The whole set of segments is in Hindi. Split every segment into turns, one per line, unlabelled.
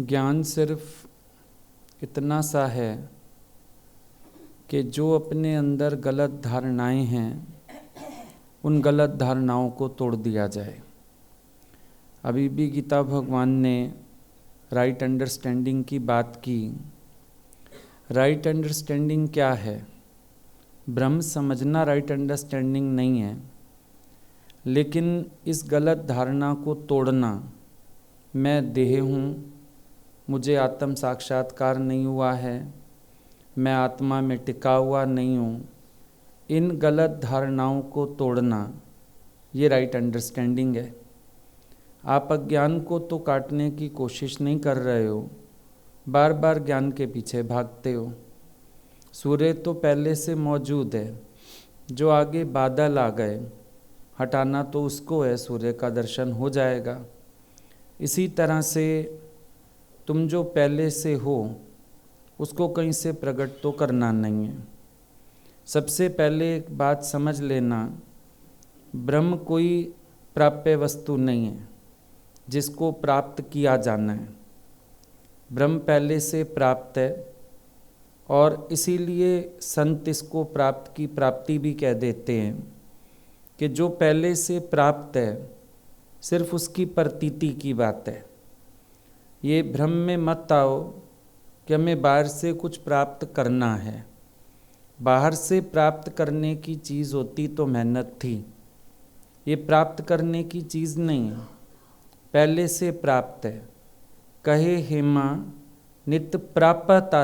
ज्ञान सिर्फ इतना सा है कि जो अपने अंदर गलत धारणाएं हैं उन गलत धारणाओं को तोड़ दिया जाए। अभी भी गीता भगवान ने राइट अंडरस्टैंडिंग की बात की। राइट अंडरस्टैंडिंग क्या है? ब्रह्म समझना राइट अंडरस्टैंडिंग नहीं है, लेकिन इस गलत धारणा को तोड़ना, मैं देह हूँ, मुझे आत्म साक्षात्कार नहीं हुआ है, मैं आत्मा में टिका हुआ नहीं हूँ, इन गलत धारणाओं को तोड़ना, ये राइट अंडरस्टैंडिंग है। आप अज्ञान को तो काटने की कोशिश नहीं कर रहे हो, बार बार ज्ञान के पीछे भागते हो। सूर्य तो पहले से मौजूद है, जो आगे बादल आ गए, हटाना तो उसको है, सूर्य का दर्शन हो जाएगा। इसी तरह से तुम जो पहले से हो उसको कहीं से प्रकट तो करना नहीं है। सबसे पहले एक बात समझ लेना, ब्रह्म कोई प्राप्य वस्तु नहीं है जिसको प्राप्त किया जाना है। ब्रह्म पहले से प्राप्त है और इसीलिए संत इसको प्राप्त की प्राप्ति भी कह देते हैं कि जो पहले से प्राप्त है सिर्फ उसकी प्रतीति की बात है। ये भ्रम में मत आओ कि हमें बाहर से कुछ प्राप्त करना है। बाहर से प्राप्त करने की चीज़ होती तो मेहनत थी, ये प्राप्त करने की चीज़ नहीं है, पहले से प्राप्त है। कहे हेमा नित्य प्रापत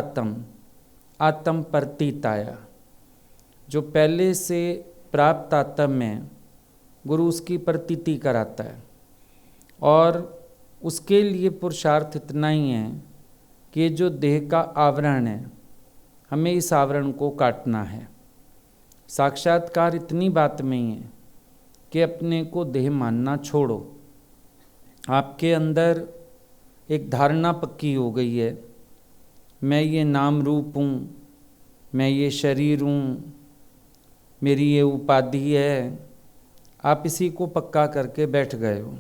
आत्म प्रतीताया, जो पहले से प्राप्त आत्म है गुरु उसकी प्रतीति कराता है। और उसके लिए पुरुषार्थ इतना ही है कि जो देह का आवरण है, हमें इस आवरण को काटना है। साक्षात्कार इतनी बात में ही है कि अपने को देह मानना छोड़ो। आपके अंदर एक धारणा पक्की हो गई है, मैं ये नाम रूप हूँ, मैं ये शरीर हूँ, मेरी ये उपाधि है। आप इसी को पक्का करके बैठ गए हो।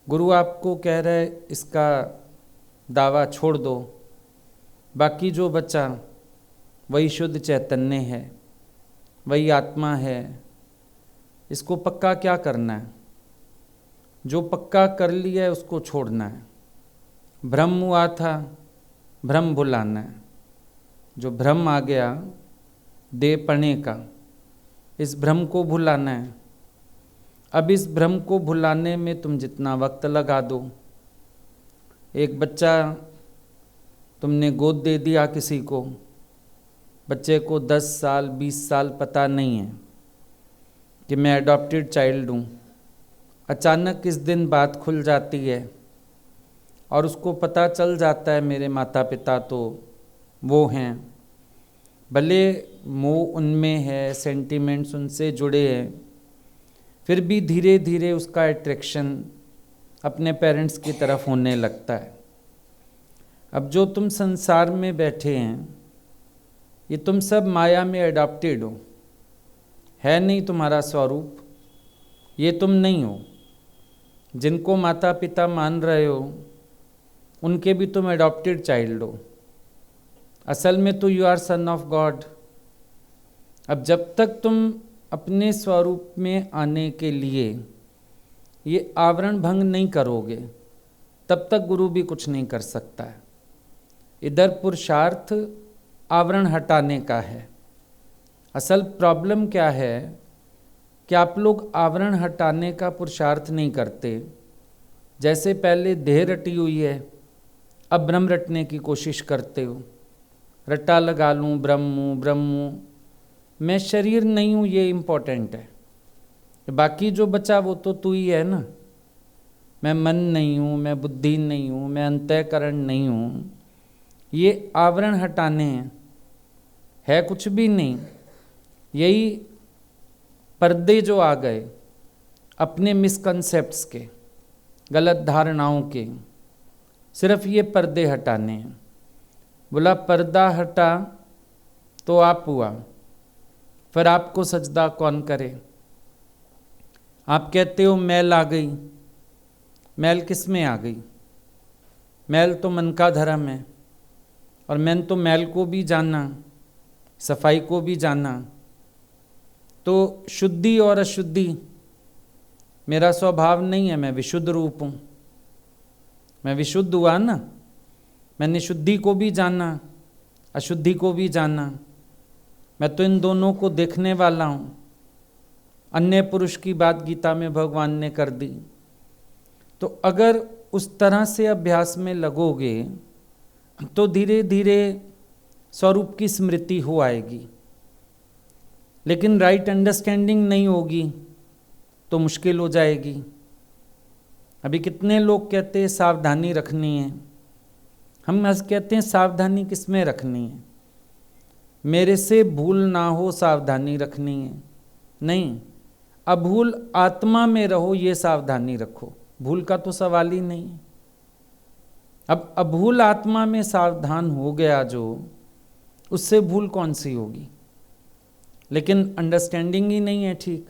गुरु आपको कह रहे इसका दावा छोड़ दो, बाकी जो बचा वही शुद्ध चैतन्य है, वही आत्मा है। इसको पक्का क्या करना है? जो पक्का कर लिया है उसको छोड़ना है। भ्रम हुआ था, भ्रम भुलाना है। जो भ्रम आ गया देहपने का, इस भ्रम को भुलाना है। अब इस भ्रम को भुलाने में तुम जितना वक्त लगा दो। एक बच्चा तुमने गोद दे दिया किसी को, बच्चे को 10 साल 20 साल पता नहीं है कि मैं अडॉप्टेड चाइल्ड हूँ। अचानक इस दिन बात खुल जाती है और उसको पता चल जाता है मेरे माता पिता तो वो हैं। भले मोह उनमें है, सेंटिमेंट्स उनसे जुड़े हैं, फिर भी धीरे धीरे उसका अट्रैक्शन अपने पेरेंट्स की तरफ होने लगता है। अब जो तुम संसार में बैठे हैं, ये तुम सब माया में अडॉप्टेड हो, है नहीं तुम्हारा स्वरूप, ये तुम नहीं हो। जिनको माता पिता मान रहे हो उनके भी तुम अडॉप्टेड चाइल्ड हो। असल में तो you are son of God. अब जब तक तुम अपने स्वरूप में आने के लिए ये आवरण भंग नहीं करोगे, तब तक गुरु भी कुछ नहीं कर सकता है। इधर पुरुषार्थ आवरण हटाने का है। असल प्रॉब्लम क्या है कि आप लोग आवरण हटाने का पुरुषार्थ नहीं करते। जैसे पहले देह रटी हुई है, अब ब्रह्म रटने की कोशिश करते हो। रट्टा लगा लूँ ब्रह्म हूँ, ब्रह्म हूँ, मैं शरीर नहीं हूँ, ये इम्पोर्टेंट है। बाकी जो बचा वो तो तू ही है ना। मैं मन नहीं हूँ, मैं बुद्धि नहीं हूँ, मैं अंतःकरण नहीं हूँ, ये आवरण हटाने हैं, है कुछ भी नहीं। यही पर्दे जो आ गए अपने मिसकंसेप्ट्स के, गलत धारणाओं के, सिर्फ ये पर्दे हटाने हैं। बोला पर्दा हटा तो आप हुआ, फिर आपको सजदा कौन करे? आप कहते हो मैल आ गई, मैल किस में आ गई? मैल तो मन का धर्म है, और मैंने तो मैल को भी जाना, सफाई को भी जाना। तो शुद्धि और अशुद्धि मेरा स्वभाव नहीं है, मैं विशुद्ध रूप हूँ, मैं विशुद्ध हुआ ना। मैंने शुद्धि को भी जाना, अशुद्धि को भी जाना। मैं तो इन दोनों को देखने वाला हूँ। अन्य पुरुष की बात गीता में भगवान ने कर दी। तो अगर उस तरह से अभ्यास में लगोगे तो धीरे धीरे स्वरूप की स्मृति हो आएगी। लेकिन राइट अंडरस्टैंडिंग नहीं होगी तो मुश्किल हो जाएगी। अभी कितने लोग कहते हैं सावधानी रखनी है, हम आज कहते हैं सावधानी किस में रखनी है, मेरे से भूल ना हो सावधानी रखनी है। नहीं, अभूल आत्मा में रहो ये सावधानी रखो, भूल का तो सवाल ही नहीं। अब अभूल आत्मा में सावधान हो गया जो, उससे भूल कौन सी होगी। लेकिन अंडरस्टैंडिंग ही नहीं है ठीक।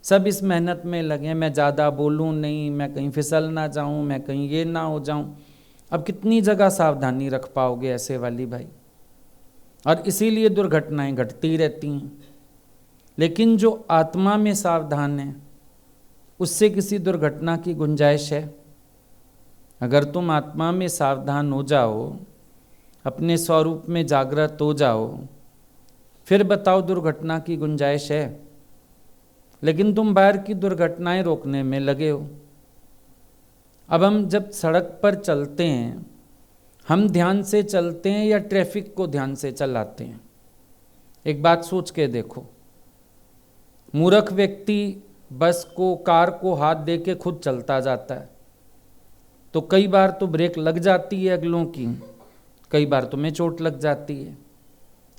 सब इस मेहनत में लगे, मैं ज़्यादा बोलूँ नहीं, मैं कहीं फिसल ना जाऊँ, मैं कहीं ये ना हो जाऊँ। अब कितनी जगह सावधानी रख पाओगे ऐसे वाली भाई। और इसीलिए दुर्घटनाएं घटती रहती हैं। लेकिन जो आत्मा में सावधान है उससे किसी दुर्घटना की गुंजाइश है। अगर तुम आत्मा में सावधान हो जाओ, अपने स्वरूप में जागृत हो जाओ, फिर बताओ दुर्घटना की गुंजाइश है। लेकिन तुम बाहर की दुर्घटनाएं रोकने में लगे हो। अब हम जब सड़क पर चलते हैं, हम ध्यान से चलते हैं या ट्रैफिक को ध्यान से चलाते हैं? एक बात सोच के देखो। मूर्ख व्यक्ति बस को, कार को हाथ दे के खुद चलता जाता है, तो कई बार तो ब्रेक लग जाती है अगलों की, कई बार तुम्हें चोट लग जाती है।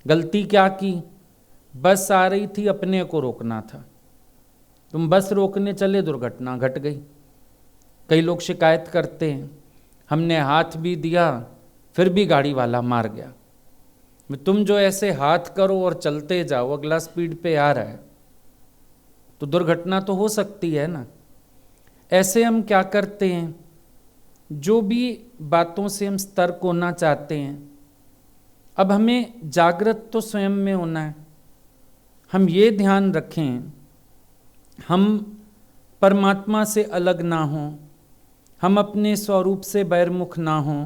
गलती क्या की? बस आ रही थी, अपने को रोकना था, तुम बस रोकने चले, दुर्घटना घट गई। कई लोग शिकायत करते हैं, हमने हाथ भी दिया फिर भी गाड़ी वाला मार गया। तुम जो ऐसे हाथ करो और चलते जाओ, अगला स्पीड पे आ रहा है तो दुर्घटना तो हो सकती है ना। ऐसे हम क्या करते हैं, जो भी बातों से हम सतर्क होना चाहते हैं, अब हमें जागृत तो स्वयं में होना है। हम ये ध्यान रखें हम परमात्मा से अलग ना हों, हम अपने स्वरूप से बहिर्मुख ना हों।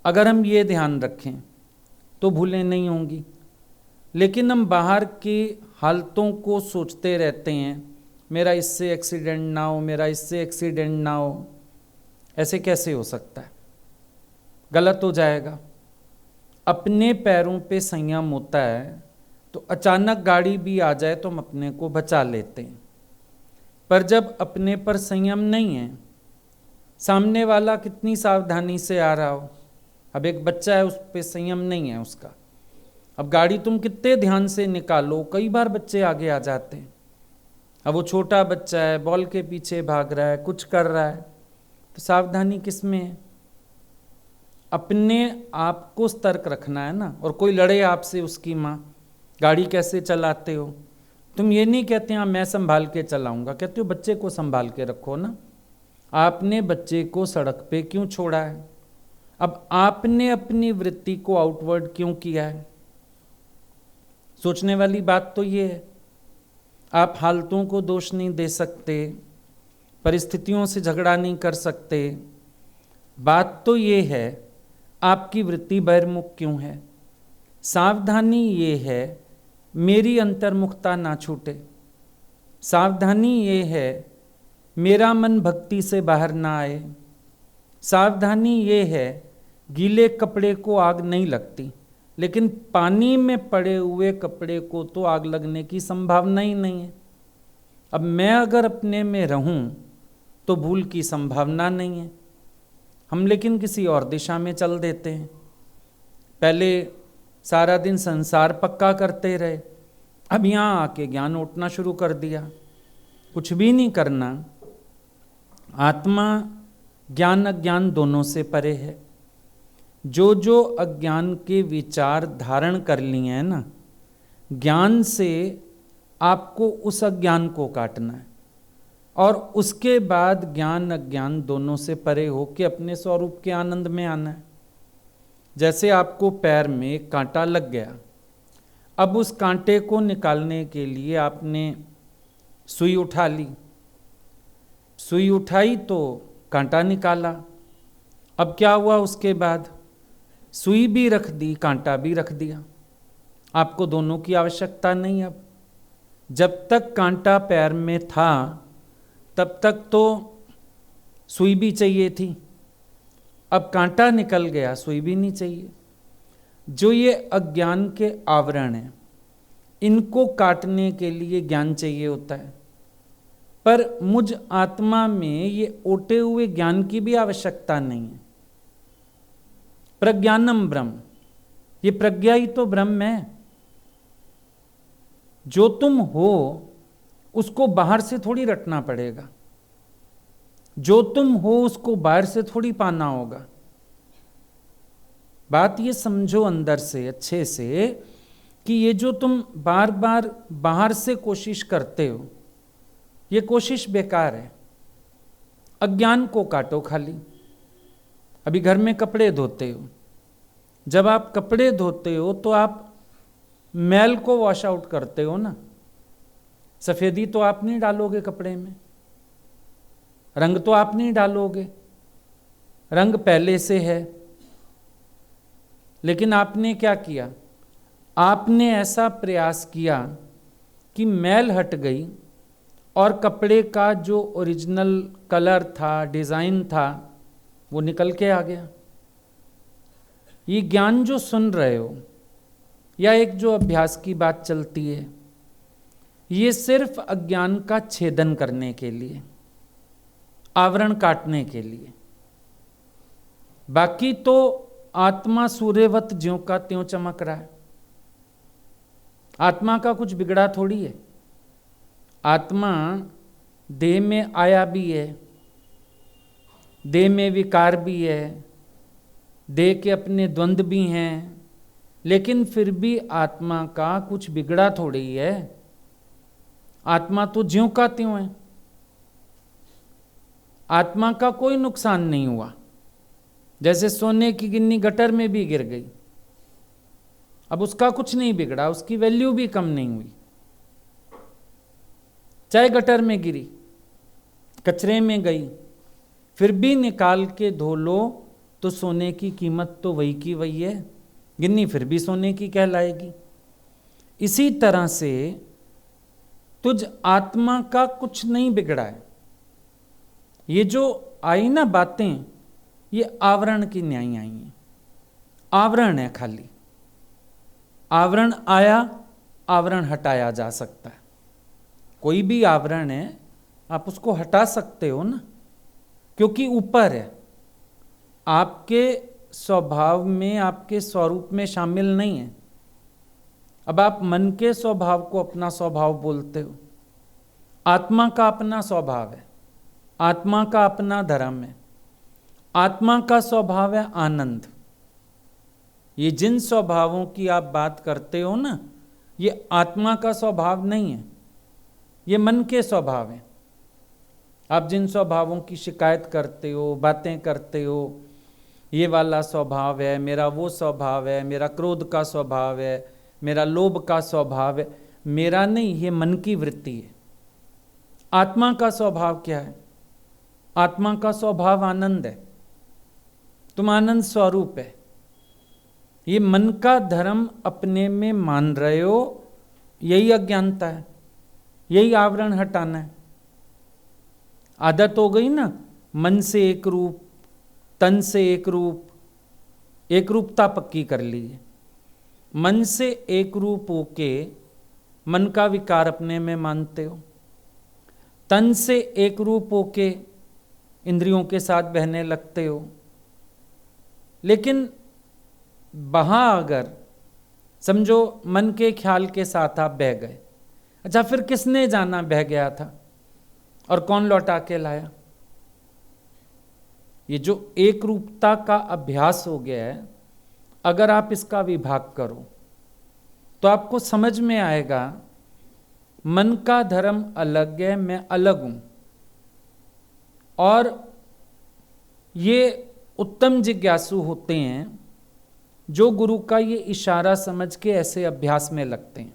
अगर हम ये ध्यान रखें तो भूलें नहीं होंगी। लेकिन हम बाहर की हालतों को सोचते रहते हैं, मेरा इससे एक्सीडेंट ना हो, मेरा इससे एक्सीडेंट ना हो। ऐसे कैसे हो सकता है? गलत हो जाएगा। अपने पैरों पे संयम होता है तो अचानक गाड़ी भी आ जाए तो हम अपने को बचा लेते हैं। पर जब अपने पर संयम नहीं है, सामने वाला कितनी सावधानी से आ रहा हो, अब एक बच्चा है उस पर संयम नहीं है उसका, अब गाड़ी तुम कितने ध्यान से निकालो, कई बार बच्चे आगे आ जाते हैं। अब वो छोटा बच्चा है, बॉल के पीछे भाग रहा है, कुछ कर रहा है, तो सावधानी किस में है? अपने आप को सतर्क रखना है ना। और कोई लड़े आपसे, उसकी माँ, गाड़ी कैसे चलाते हो? तुम ये नहीं कहते हाँ मैं संभाल के चलाऊंगा, कहते हो बच्चे को संभाल के रखो ना। आपने बच्चे को सड़क पे क्यों छोड़ा है? अब आपने अपनी वृत्ति को आउटवर्ड क्यों किया है? सोचने वाली बात तो ये है। आप हालतों को दोष नहीं दे सकते, परिस्थितियों से झगड़ा नहीं कर सकते। बात तो ये है आपकी वृत्ति बहिर्मुख क्यों है। सावधानी ये है मेरी अंतर्मुखता ना छूटे। सावधानी ये है मेरा मन भक्ति से बाहर ना आए। सावधानी ये है गीले कपड़े को आग नहीं लगती, लेकिन पानी में पड़े हुए कपड़े को तो आग लगने की संभावना ही नहीं है। अब मैं अगर अपने में रहूं तो भूल की संभावना नहीं है। हम लेकिन किसी और दिशा में चल देते हैं। पहले सारा दिन संसार पक्का करते रहे, अब यहाँ आके ज्ञान उठना शुरू कर दिया। कुछ भी नहीं करना। आत्मा ज्ञान अज्ञान दोनों से परे है। जो जो अज्ञान के विचार धारण कर लिए हैं ना, ज्ञान से आपको उस अज्ञान को काटना है। और उसके बाद ज्ञान अज्ञान दोनों से परे हो के अपने स्वरूप के आनंद में आना है। जैसे आपको पैर में कांटा लग गया, अब उस कांटे को निकालने के लिए आपने सुई उठा ली, सुई उठाई तो कांटा निकाला। अब क्या हुआ उसके बाद? सुई भी रख दी, कांटा भी रख दिया। आपको दोनों की आवश्यकता नहीं। अब जब तक कांटा पैर में था तब तक तो सुई भी चाहिए थी, अब कांटा निकल गया, सुई भी नहीं चाहिए। जो ये अज्ञान के आवरण हैं, इनको काटने के लिए ज्ञान चाहिए होता है, पर मुझ आत्मा में ये ओटे हुए ज्ञान की भी आवश्यकता नहीं है। प्रज्ञानम ब्रह्म, ये प्रज्ञा ही तो ब्रह्म है। जो तुम हो उसको बाहर से थोड़ी रटना पड़ेगा, जो तुम हो उसको बाहर से थोड़ी पाना होगा। बात ये समझो अंदर से अच्छे से कि ये जो तुम बार बार बाहर से कोशिश करते हो, ये कोशिश बेकार है। अज्ञान को काटो खाली। अभी घर में कपड़े धोते हो, जब आप कपड़े धोते हो तो आप मैल को वॉश आउट करते हो ना। सफेदी तो आप नहीं डालोगे कपड़े में, रंग तो आप नहीं डालोगे, रंग पहले से है। लेकिन आपने क्या किया? आपने ऐसा प्रयास किया कि मैल हट गई और कपड़े का जो ओरिजिनल कलर था, डिज़ाइन था, वो निकल के आ गया। ये ज्ञान जो सुन रहे हो या एक जो अभ्यास की बात चलती है, ये सिर्फ अज्ञान का छेदन करने के लिए, आवरण काटने के लिए। बाकी तो आत्मा सूर्यवत ज्यों का त्यों चमक रहा है। आत्मा का कुछ बिगड़ा थोड़ी है। आत्मा देह में आया भी है, देह में विकार भी है, देह के अपने द्वंद्व भी हैं, लेकिन फिर भी आत्मा का कुछ बिगड़ा थोड़ी है। आत्मा तो ज्यों का त्यों है, आत्मा का कोई नुकसान नहीं हुआ। जैसे सोने की गिन्नी गटर में भी गिर गई, अब उसका कुछ नहीं बिगड़ा, उसकी वैल्यू भी कम नहीं हुई। चाहे गटर में गिरी, कचरे में गई, फिर भी निकाल के धो लो तो सोने की कीमत तो वही की वही है, गिन्नी फिर भी सोने की कहलाएगी। इसी तरह से तुझ आत्मा का कुछ नहीं बिगड़ा है। ये जो आई ना बातें, ये आवरण की न्याय आई हैं। आवरण है खाली। आवरण आया, आवरण हटाया जा सकता है। कोई भी आवरण है, आप उसको हटा सकते हो ना, क्योंकि ऊपर है, आपके स्वभाव में, आपके स्वरूप में शामिल नहीं है। अब आप मन के स्वभाव को अपना स्वभाव बोलते हो, आत्मा का अपना स्वभाव है, आत्मा का अपना धर्म है। आत्मा का स्वभाव है आनंद। ये जिन स्वभावों की आप बात करते हो ना, ये आत्मा का स्वभाव नहीं है, ये मन के स्वभाव हैं। आप जिन स्वभावों की शिकायत करते हो, बातें करते हो, ये वाला स्वभाव है मेरा, वो स्वभाव है मेरा, क्रोध का स्वभाव है मेरा, लोभ का स्वभाव है मेरा, नहीं, ये मन की वृत्ति है। आत्मा का स्वभाव क्या है? आत्मा का स्वभाव आनंद है। तुम आनंद स्वरूप है। ये मन का धर्म अपने में मान रहे हो, यही अज्ञानता है, यही आवरण हटाना है। आदत हो गई ना, मन से एक रूप, तन से एक रूप, एक रूपता पक्की कर ली है। मन से एक रूप होके मन का विकार अपने में मानते हो, तन से एक रूप होके इंद्रियों के साथ बहने लगते हो। लेकिन वहाँ अगर समझो मन के ख्याल के साथ आप बह गए, अच्छा फिर किसने जाना बह गया था और कौन लौटा के लाया? ये जो एक रूपता का अभ्यास हो गया है, अगर आप इसका विभाग करो तो आपको समझ में आएगा मन का धर्म अलग है, मैं अलग हूं। और ये उत्तम जिज्ञासु होते हैं जो गुरु का ये इशारा समझ के ऐसे अभ्यास में लगते हैं।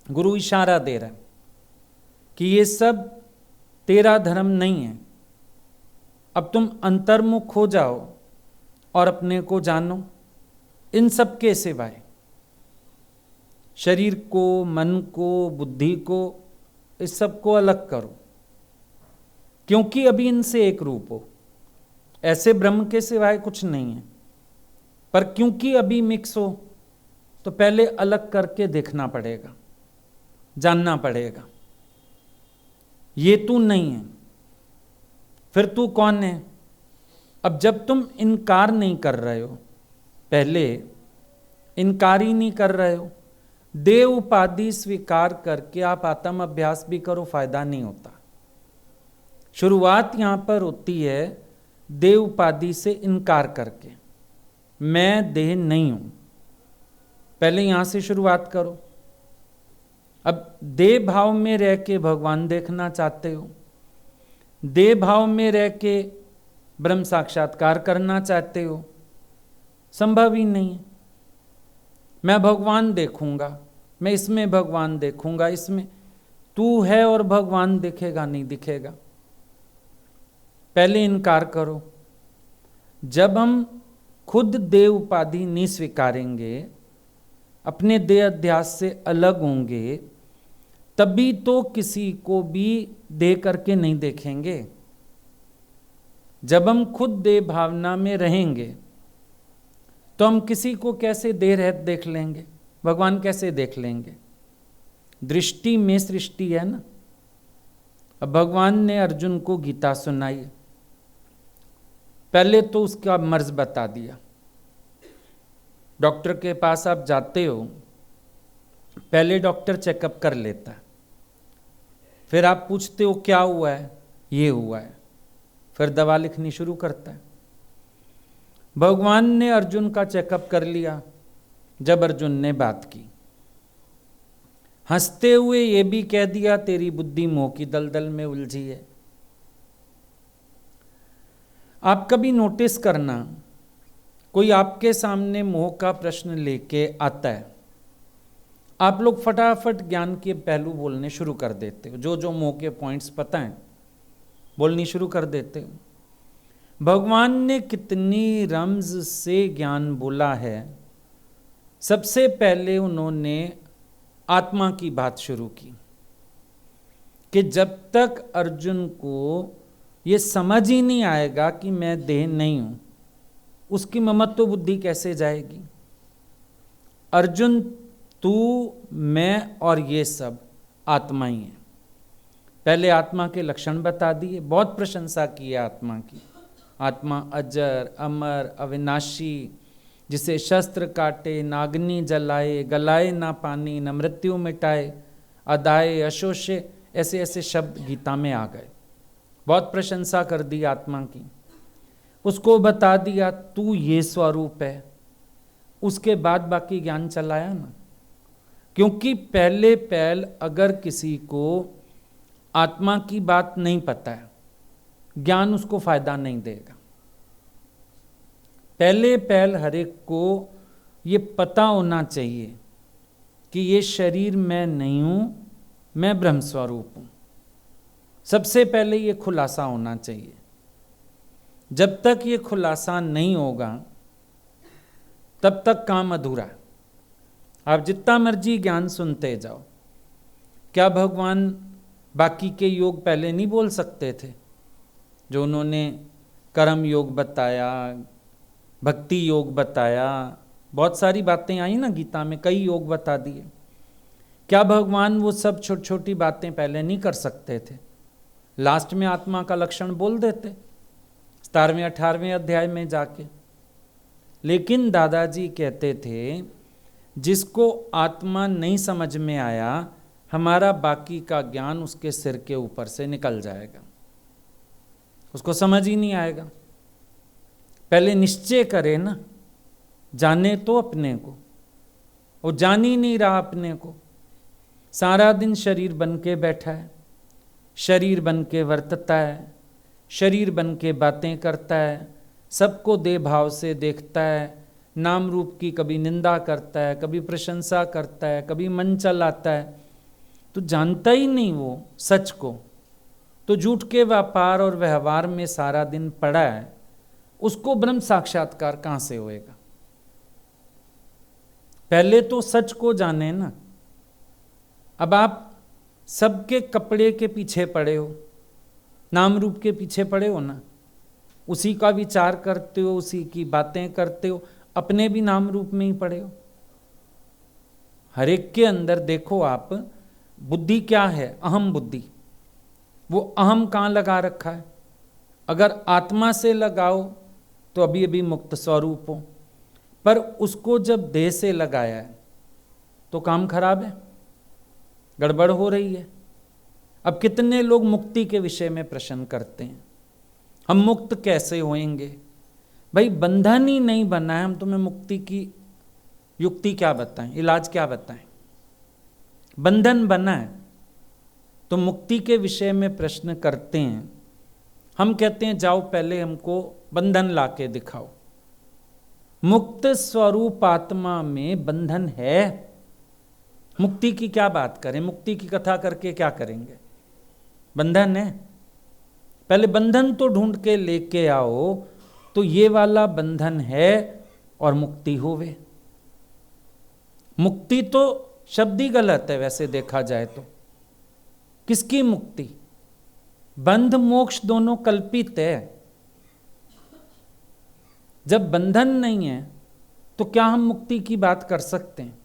गुरु इशारा दे रहा है कि ये सब तेरा धर्म नहीं है, अब तुम अंतर्मुख हो जाओ और अपने को जानो। इन सब के सिवाय शरीर को, मन को, बुद्धि को, इस सब को अलग करो, क्योंकि अभी इनसे एक रूप हो। ऐसे ब्रह्म के सिवाय कुछ नहीं है, पर क्योंकि अभी मिक्स हो तो पहले अलग करके देखना पड़ेगा, जानना पड़ेगा। ये तू नहीं है, फिर तू कौन है? अब जब तुम इनकार नहीं कर रहे हो, पहले इनकार ही नहीं कर रहे हो, देव उपाधि स्वीकार करके आप आत्म अभ्यास भी करो, फायदा नहीं होता। शुरुआत यहां पर होती है देव उपाधि से इनकार करके, मैं देह नहीं हूं, पहले यहां से शुरुआत करो। अब देह भाव में रह के भगवान देखना चाहते हो, देह भाव में रह के ब्रह्म साक्षात्कार करना चाहते हो, संभव ही नहीं है। मैं भगवान देखूंगा, मैं इसमें भगवान देखूंगा, इसमें तू है और भगवान दिखेगा नहीं दिखेगा। पहले इनकार करो। जब हम खुद देह उपाधि नहीं स्वीकारेंगे, अपने देह अध्यास से अलग होंगे, तभी तो किसी को भी देह करके नहीं देखेंगे। जब हम खुद देह भावना में रहेंगे तो हम किसी को कैसे देह रहित देख लेंगे, भगवान कैसे देख लेंगे? दृष्टि में सृष्टि है ना। अब भगवान ने अर्जुन को गीता सुनाई, पहले तो उसका मर्ज बता दिया। डॉक्टर के पास आप जाते हो, पहले डॉक्टर चेकअप कर लेता है, फिर आप पूछते हो क्या हुआ है, ये हुआ है, फिर दवा लिखनी शुरू करता है। भगवान ने अर्जुन का चेकअप कर लिया। जब अर्जुन ने बात की, हंसते हुए ये भी कह दिया तेरी बुद्धि मोह की दलदल में उलझी है। आप कभी नोटिस करना, कोई आपके सामने मोह का प्रश्न लेके आता है, आप लोग फटाफट ज्ञान के पहलू बोलने शुरू कर देते हो, जो जो मोह के पॉइंट्स पता हैं बोलनी शुरू कर देते हो। भगवान ने कितनी रम्ज से ज्ञान बोला है। सबसे पहले उन्होंने आत्मा की बात शुरू की कि जब तक अर्जुन को ये समझ ही नहीं आएगा कि मैं देह नहीं हूं, उसकी ममत्व बुद्धि कैसे जाएगी? अर्जुन, तू, मैं और ये सब आत्मा ही है। पहले आत्मा के लक्षण बता दिए, बहुत प्रशंसा की है आत्मा की। आत्मा अजर, अमर, अविनाशी, जिसे शस्त्र काटे, नागनी जलाए, गलाए ना पानी, न मृत्यु मिटाए, अदाए अशोषे, ऐसे ऐसे शब्द गीता में आ गए। बहुत प्रशंसा कर दी आत्मा की। उसको बता दिया तू ये स्वरूप है। उसके बाद बाकी ज्ञान चलाया ना, क्योंकि पहले अगर किसी को आत्मा की बात नहीं पता है, ज्ञान उसको फायदा नहीं देगा। पहले हर एक को ये पता होना चाहिए कि ये शरीर मैं नहीं हूं, मैं ब्रह्म स्वरूप हूं। सबसे पहले ये खुलासा होना चाहिए। जब तक ये खुलासा नहीं होगा तब तक काम अधूरा है। आप जितना मर्जी ज्ञान सुनते जाओ, क्या भगवान बाकी के योग पहले नहीं बोल सकते थे? जो उन्होंने कर्म योग बताया, भक्ति योग बताया, बहुत सारी बातें आई ना गीता में, कई योग बता दिए। क्या भगवान वो सब छोटी छोटी बातें पहले नहीं कर सकते थे? लास्ट में आत्मा का लक्षण बोल देते 17वें 18वें अध्याय में जाके। लेकिन दादाजी कहते थे जिसको आत्मा नहीं समझ में आया, हमारा बाकी का ज्ञान उसके सिर के ऊपर से निकल जाएगा, उसको समझ ही नहीं आएगा। पहले निश्चय करे ना, जाने तो अपने को, वो जान ही नहीं रहा अपने को। सारा दिन शरीर बन के बैठा है, शरीर बन के वर्तता है, शरीर बन के बातें करता है, सबको देह भाव से देखता है, नाम रूप की कभी निंदा करता है, कभी प्रशंसा करता है, कभी मन चलाता है, तो जानता ही नहीं वो सच को, तो झूठ के व्यापार और व्यवहार में सारा दिन पड़ा है, उसको ब्रह्म साक्षात्कार कहां से होएगा? पहले तो सच को जाने ना। अब आप सबके कपड़े के पीछे पड़े हो, नाम रूप के पीछे पड़े हो ना, उसी का विचार करते हो, उसी की बातें करते हो, अपने भी नाम रूप में ही पड़े हो। हर एक के अंदर देखो आप, बुद्धि क्या है? अहम बुद्धि। वो अहम कहाँ लगा रखा है? अगर आत्मा से लगाओ तो अभी अभी मुक्त स्वरूप हो, पर उसको जब देह से लगाया है तो काम खराब है, गड़बड़ हो रही है। अब कितने लोग मुक्ति के विषय में प्रश्न करते हैं, हम मुक्त कैसे होएंगे? भाई बंधन ही नहीं बना है, हम तुम्हें मुक्ति की युक्ति क्या बताएं, इलाज क्या बताएं? बंधन बना है तो मुक्ति के विषय में प्रश्न करते हैं। हम कहते हैं जाओ पहले हमको बंधन लाके दिखाओ। मुक्त स्वरूप आत्मा में बंधन है, मुक्ति की क्या बात करें? मुक्ति की कथा करके क्या करेंगे? बंधन है। पहले बंधन तो ढूंढ के लेके आओ, तो ये वाला बंधन है और मुक्ति होवे। मुक्ति तो शब्द ही गलत है वैसे देखा जाए तो। किसकी मुक्ति? बंध मोक्ष दोनों कल्पित है। जब बंधन नहीं है तो क्या हम मुक्ति की बात कर सकते हैं?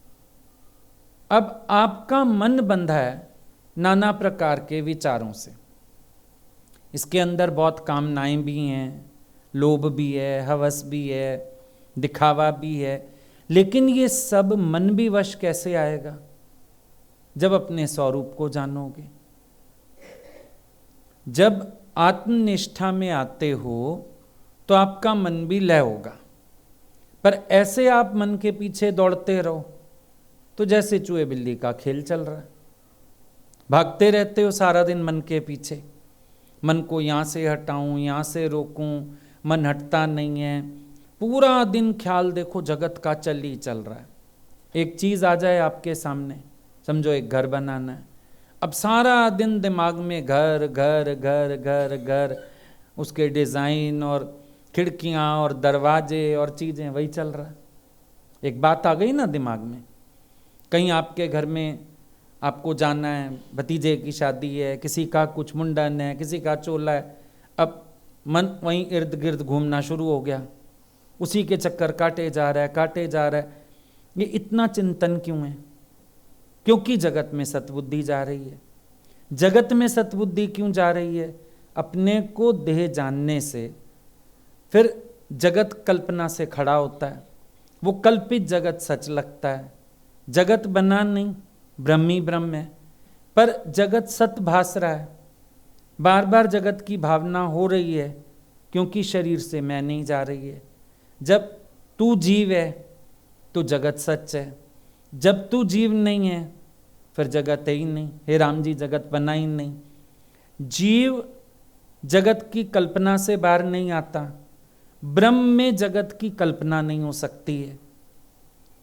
अब आपका मन बंधा है नाना प्रकार के विचारों से, इसके अंदर बहुत कामनाएं भी हैं, लोभ भी है, हवस भी है, दिखावा भी है, लेकिन ये सब मन भी वश कैसे आएगा? जब अपने स्वरूप को जानोगे, जब आत्मनिष्ठा में आते हो तो आपका मन भी लय होगा। पर ऐसे आप मन के पीछे दौड़ते रहो तो जैसे चूहे बिल्ली का खेल चल रहा है, भागते रहते हो सारा दिन मन के पीछे। मन को यहाँ से हटाऊं, यहाँ से रोकूं, मन हटता नहीं है। पूरा दिन ख्याल देखो जगत का चल ही चल रहा है। एक चीज़ आ जाए आपके सामने, समझो एक घर बनाना है, अब सारा दिन दिमाग में घर घर घर घर घर, उसके डिज़ाइन और खिड़कियाँ और दरवाजे और चीज़ें, वही चल रहा है। एक बात आ गई ना दिमाग में, कहीं आपके घर में आपको जाना है, भतीजे की शादी है, किसी का कुछ मुंडन है, किसी का चोला है, अब मन वहीं इर्द गिर्द घूमना शुरू हो गया, उसी के चक्कर काटे जा रहा है, काटे जा रहा है। ये इतना चिंतन क्यों है? क्योंकि जगत में सतबुद्धि जा रही है। जगत में सतबुद्धि क्यों जा रही है? अपने को देह जानने से फिर जगत कल्पना से खड़ा होता है, वो कल्पित जगत सच लगता है। जगत बना नहीं, ब्रह्म ही ब्रह्म है, पर जगत सत भास रहा है। बार बार जगत की भावना हो रही है क्योंकि शरीर से मैं नहीं जा रही है। जब तू जीव है तो जगत सच है, जब तू जीव नहीं है फिर जगत है ही नहीं। हे राम जी, जगत बना ही नहीं। जीव जगत की कल्पना से बाहर नहीं आता, ब्रह्म में जगत की कल्पना नहीं हो सकती है।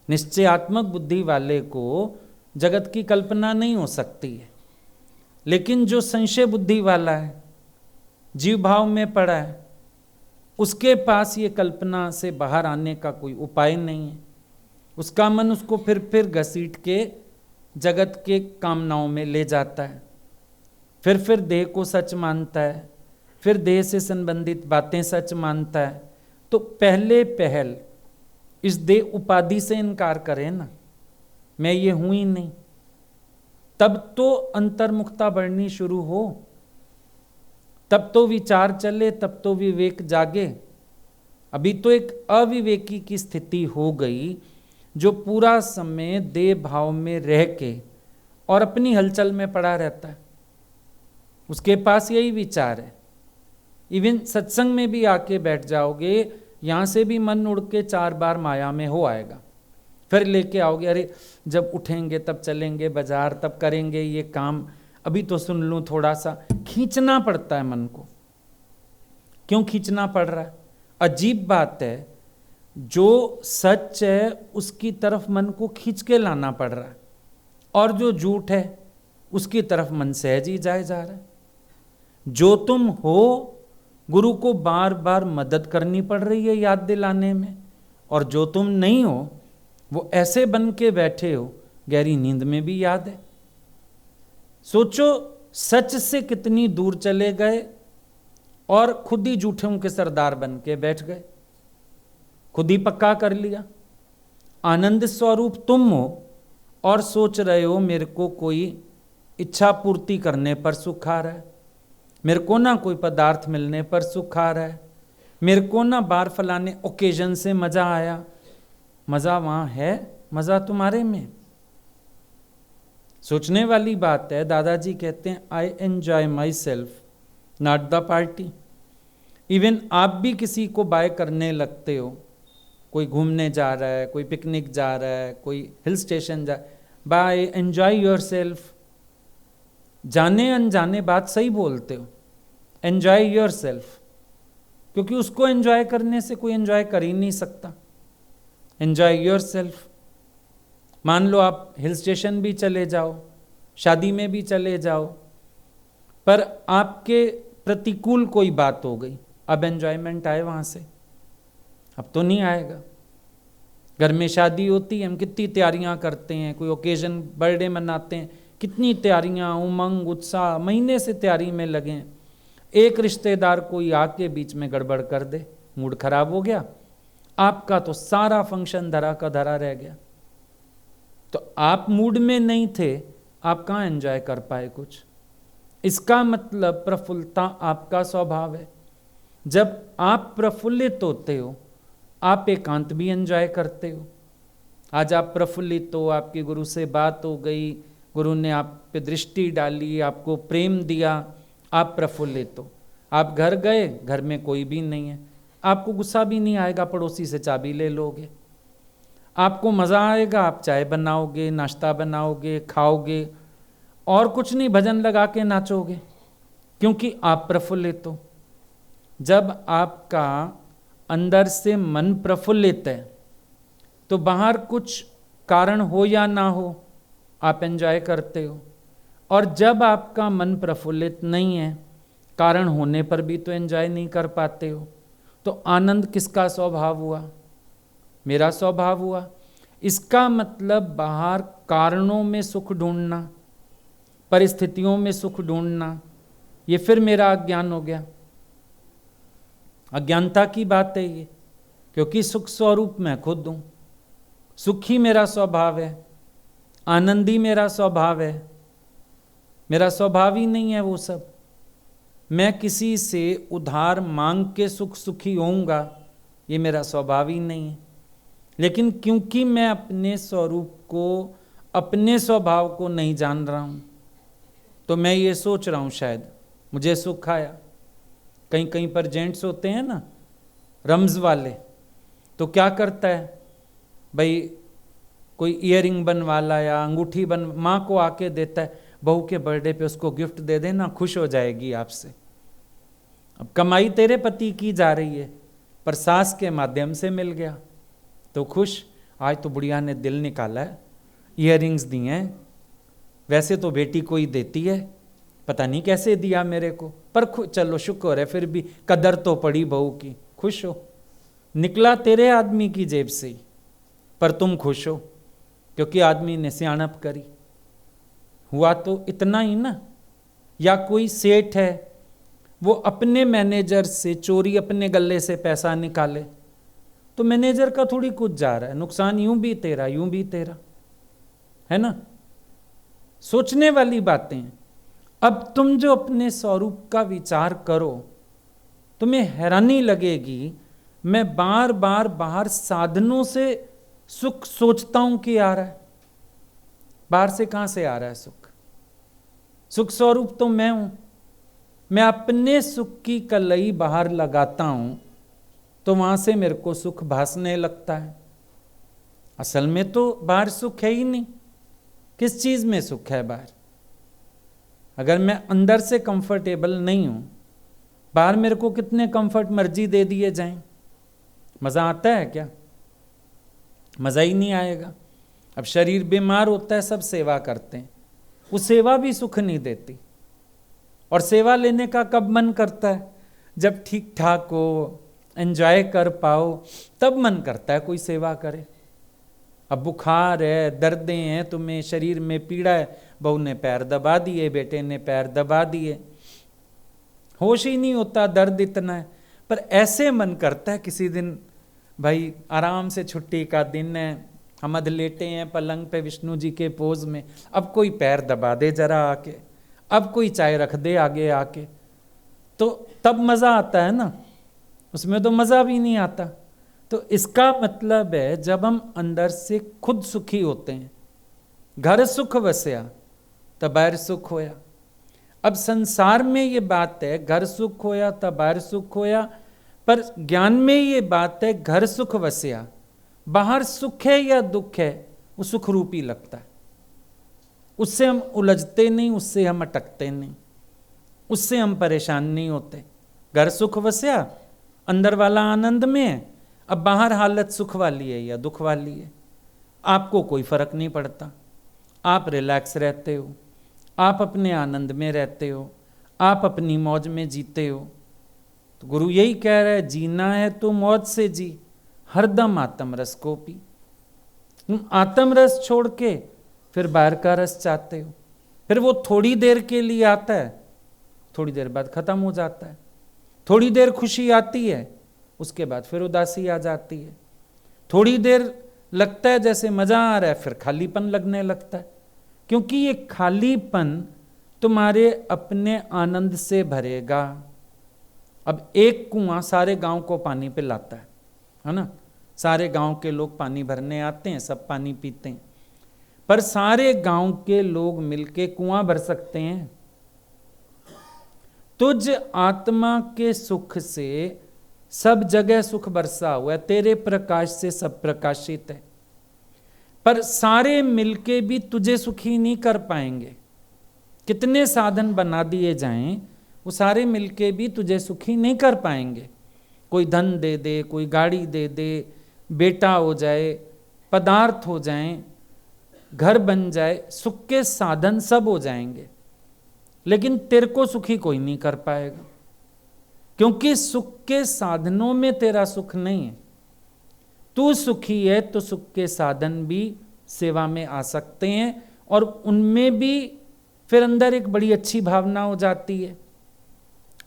निश्चयात्मक बुद्धि वाले को जगत की कल्पना नहीं हो सकती है, लेकिन जो संशय बुद्धि वाला है, जीव भाव में पड़ा है, उसके पास ये कल्पना से बाहर आने का कोई उपाय नहीं है। उसका मन उसको फिर घसीट के जगत के कामनाओं में ले जाता है, फिर देह को सच मानता है, फिर देह से संबंधित बातें सच मानता है। तो पहले पहल इस देह उपाधि से इनकार करे ना, मैं ये हूं ही नहीं, तब तो अंतर्मुखता बढ़नी शुरू हो, तब तो विचार चले, तब तो विवेक जागे। अभी तो एक अविवेकी की स्थिति हो गई, जो पूरा समय देह भाव में रह के और अपनी हलचल में पड़ा रहता है। उसके पास यही विचार है। इवन सत्संग में भी आके बैठ जाओगे, यहाँ से भी मन उड़ के 4 बार माया में हो आएगा, फिर लेके आओगे, अरे जब उठेंगे तब चलेंगे बाजार, तब करेंगे ये काम, अभी तो सुन लूँ थोड़ा सा। खींचना पड़ता है मन को। क्यों खींचना पड़ रहा है? अजीब बात है, जो सच है उसकी तरफ मन को खींच के लाना पड़ रहा है, और जो झूठ है उसकी तरफ मन सहज ही जाए जा रहा है। जो तुम हो गुरु को बार बार मदद करनी पड़ रही है याद दिलाने में, और जो तुम नहीं हो वो ऐसे बन के बैठे हो गहरी नींद में भी याद है। सोचो सच से कितनी दूर चले गए और खुद ही झूठों के सरदार बन के बैठ गए, खुद ही पक्का कर लिया। आनंद स्वरूप तुम हो और सोच रहे हो मेरे को कोई इच्छा पूर्ति करने पर सुख आ रहा है, मेरे को ना कोई पदार्थ मिलने पर सुख आ रहा है, मेरे को ना बार फलाने ओकेजन से मजा आया। मजा वहां है, मजा तुम्हारे में। सोचने वाली बात है। दादाजी कहते हैं I enjoy my self not the party. Even आप भी किसी को बाय करने लगते हो, कोई घूमने जा रहा है, कोई पिकनिक जा रहा है, कोई हिल स्टेशन जा, बाय एंजॉय योर सेल्फ। जाने अनजाने बात सही बोलते हो, एंजॉय योर सेल्फ, क्योंकि उसको एंजॉय करने से कोई एंजॉय कर ही नहीं सकता। Enjoy your self. मान लो आप हिल स्टेशन भी चले जाओ, शादी में भी चले जाओ, पर आपके प्रतिकूल कोई बात हो गई, अब एंजॉयमेंट आए वहां से? अब तो नहीं आएगा। घर में शादी होती है, हम कितनी तैयारियां करते हैं, कोई ओकेजन बर्थडे मनाते हैं, कितनी तैयारियां, उमंग उत्साह, महीने से तैयारी में लगे हैं। एक रिश्तेदार कोई आके बीच में गड़बड़ कर दे, मूड खराब हो गया, आपका तो सारा फंक्शन धरा का धरा रह गया। तो आप मूड में नहीं थे, आप कहाँ एंजॉय कर पाए कुछ? इसका मतलब प्रफुल्लता आपका स्वभाव है। जब आप प्रफुल्लित होते हो आप एकांत भी एंजॉय करते हो। आज आप प्रफुल्लित हो, आपकी गुरु से बात हो गई, गुरु ने आप पे दृष्टि डाली, आपको प्रेम दिया, आप प्रफुल्लित हो। आप घर गए, घर में कोई भी नहीं है, आपको गुस्सा भी नहीं आएगा, पड़ोसी से चाबी ले लोगे। आपको मज़ा आएगा, आप चाय बनाओगे, नाश्ता बनाओगे, खाओगे, और कुछ नहीं, भजन लगा के नाचोगे, क्योंकि आप प्रफुल्लित हो। जब आपका अंदर से मन प्रफुल्लित है तो बाहर कुछ कारण हो या ना हो आप एंजॉय करते हो। और जब आपका मन प्रफुल्लित नहीं है, कारण होने पर भी तो एंजॉय नहीं कर पाते हो। तो आनंद किसका स्वभाव हुआ? मेरा स्वभाव हुआ। इसका मतलब बाहर कारणों में सुख ढूंढना, परिस्थितियों में सुख ढूंढना, ये फिर मेरा अज्ञान हो गया। अज्ञानता की बात है ये, क्योंकि सुख स्वरूप मैं खुद हूं। सुख ही मेरा स्वभाव है, आनंदी मेरा स्वभाव है। मेरा स्वभाव ही नहीं है वो सब। मैं किसी से उधार मांग के सुखी होऊंगा, ये मेरा स्वभाव ही नहीं है। लेकिन क्योंकि मैं अपने स्वरूप को, अपने स्वभाव को नहीं जान रहा हूं, तो मैं ये सोच रहा हूं शायद मुझे सुख आया। कहीं कहीं पर जेंट्स होते हैं ना रम्ज वाले, तो क्या करता है भाई, कोई ईयरिंग बनवा लाया, अंगूठी बन, माँ को आके देता है, बहू के बर्थडे पे उसको गिफ्ट दे देना, खुश हो जाएगी आपसे। अब कमाई तेरे पति की जा रही है, पर सास के माध्यम से मिल गया तो खुश। आज तो बुढ़िया ने दिल निकाला है, ईयरिंग्स दी हैं, वैसे तो बेटी को ही देती है, पता नहीं कैसे दिया मेरे को, पर चलो शुक्र है, फिर भी कदर तो पड़ी बहू की, खुश हो। निकला तेरे आदमी की जेब से ही, पर तुम खुश हो क्योंकि आदमी ने सियाणप करी। हुआ तो इतना ही ना। या कोई सेठ है, वो अपने मैनेजर से चोरी अपने गले से पैसा निकाले, तो मैनेजर का थोड़ी कुछ जा रहा है, नुकसान यूं भी तेरा यूं भी तेरा, है ना। सोचने वाली बातें हैं। अब तुम जो अपने स्वरूप का विचार करो, तुम्हें हैरानी लगेगी, मैं बार बार बाहर साधनों से सुख सोचता हूं कि आ रहा है। बाहर से कहां से आ रहा है सुख? सुख स्वरूप तो मैं हूं। मैं अपने सुख की कलई बाहर लगाता हूं तो वहां से मेरे को सुख भासने लगता है। असल में तो बाहर सुख है ही नहीं। किस चीज में सुख है बाहर? अगर मैं अंदर से कंफर्टेबल नहीं हूं बाहर मेरे को कितने कंफर्ट मर्जी दे दिए जाएं, मज़ा आता है क्या? मज़ा ही नहीं आएगा। अब शरीर बीमार होता है, सब सेवा करते हैं, वो सेवा भी सुख नहीं देती। और सेवा लेने का कब मन करता है? जब ठीक ठाक हो, एंजॉय कर पाओ, तब मन करता है कोई सेवा करे। अब बुखार है, दर्दें हैं, तुम्हें शरीर में पीड़ा है, बहू ने पैर दबा दिए, बेटे ने पैर दबा दिए, होश ही नहीं होता, दर्द इतना है। पर ऐसे मन करता है किसी दिन भाई आराम से, छुट्टी का दिन है, हम अध लेटे हैं पलंग पे विष्णु जी के पोज में, अब कोई पैर दबा दे जरा आके, अब कोई चाय रख दे आगे आके, तो तब मज़ा आता है ना, उसमें तो मज़ा भी नहीं आता। तो इसका मतलब है जब हम अंदर से खुद सुखी होते हैं, घर सुख वस्या तब बाहर सुख होया। अब संसार में ये बात है घर सुख होया तब बाहर सुख होया, पर ज्ञान में ये बात है घर सुख वस्या, बाहर सुख है या दुख है वो सुख रूपी लगता है, उससे हम उलझते नहीं, उससे हम अटकते नहीं, उससे हम परेशान नहीं होते। घर सुख वस्या, अंदर वाला आनंद में है, अब बाहर हालत सुख वाली है या दुख वाली है, आपको कोई फर्क नहीं पड़ता, आप रिलैक्स रहते हो, आप अपने आनंद में रहते हो, आप अपनी मौज में जीते हो। तो गुरु यही कह रहा है, जीना है तो मौज से जी, हरदम आत्म रस को पी। तुम आत्म रस छोड़ के फिर बाहर का रस चाहते हो, फिर वो थोड़ी देर के लिए आता है, थोड़ी देर बाद खत्म हो जाता है। थोड़ी देर खुशी आती है, उसके बाद फिर उदासी आ जाती है। थोड़ी देर लगता है जैसे मजा आ रहा है, फिर खालीपन लगने लगता है, क्योंकि ये खालीपन तुम्हारे अपने आनंद से भरेगा। अब एक कुआं सारे गांव को पानी पिलाता है ना, सारे गांव के लोग पानी भरने आते हैं, सब पानी पीते हैं, पर सारे गांव के लोग मिलके कुआं भर सकते हैं? तुझ आत्मा के सुख से सब जगह सुख बरसा हुआ है, तेरे प्रकाश से सब प्रकाशित है, पर सारे मिलके भी तुझे सुखी नहीं कर पाएंगे। कितने साधन बना दिए जाएं, वो सारे मिलके भी तुझे सुखी नहीं कर पाएंगे। कोई धन दे दे, कोई गाड़ी दे दे, बेटा हो जाए, पदार्थ हो जाएं, घर बन जाए, सुख के साधन सब हो जाएंगे, लेकिन तेरे को सुखी कोई नहीं कर पाएगा, क्योंकि सुख के साधनों में तेरा सुख नहीं है। तू सुखी है तो सुख के साधन भी सेवा में आ सकते हैं, और उनमें भी फिर अंदर एक बड़ी अच्छी भावना हो जाती है।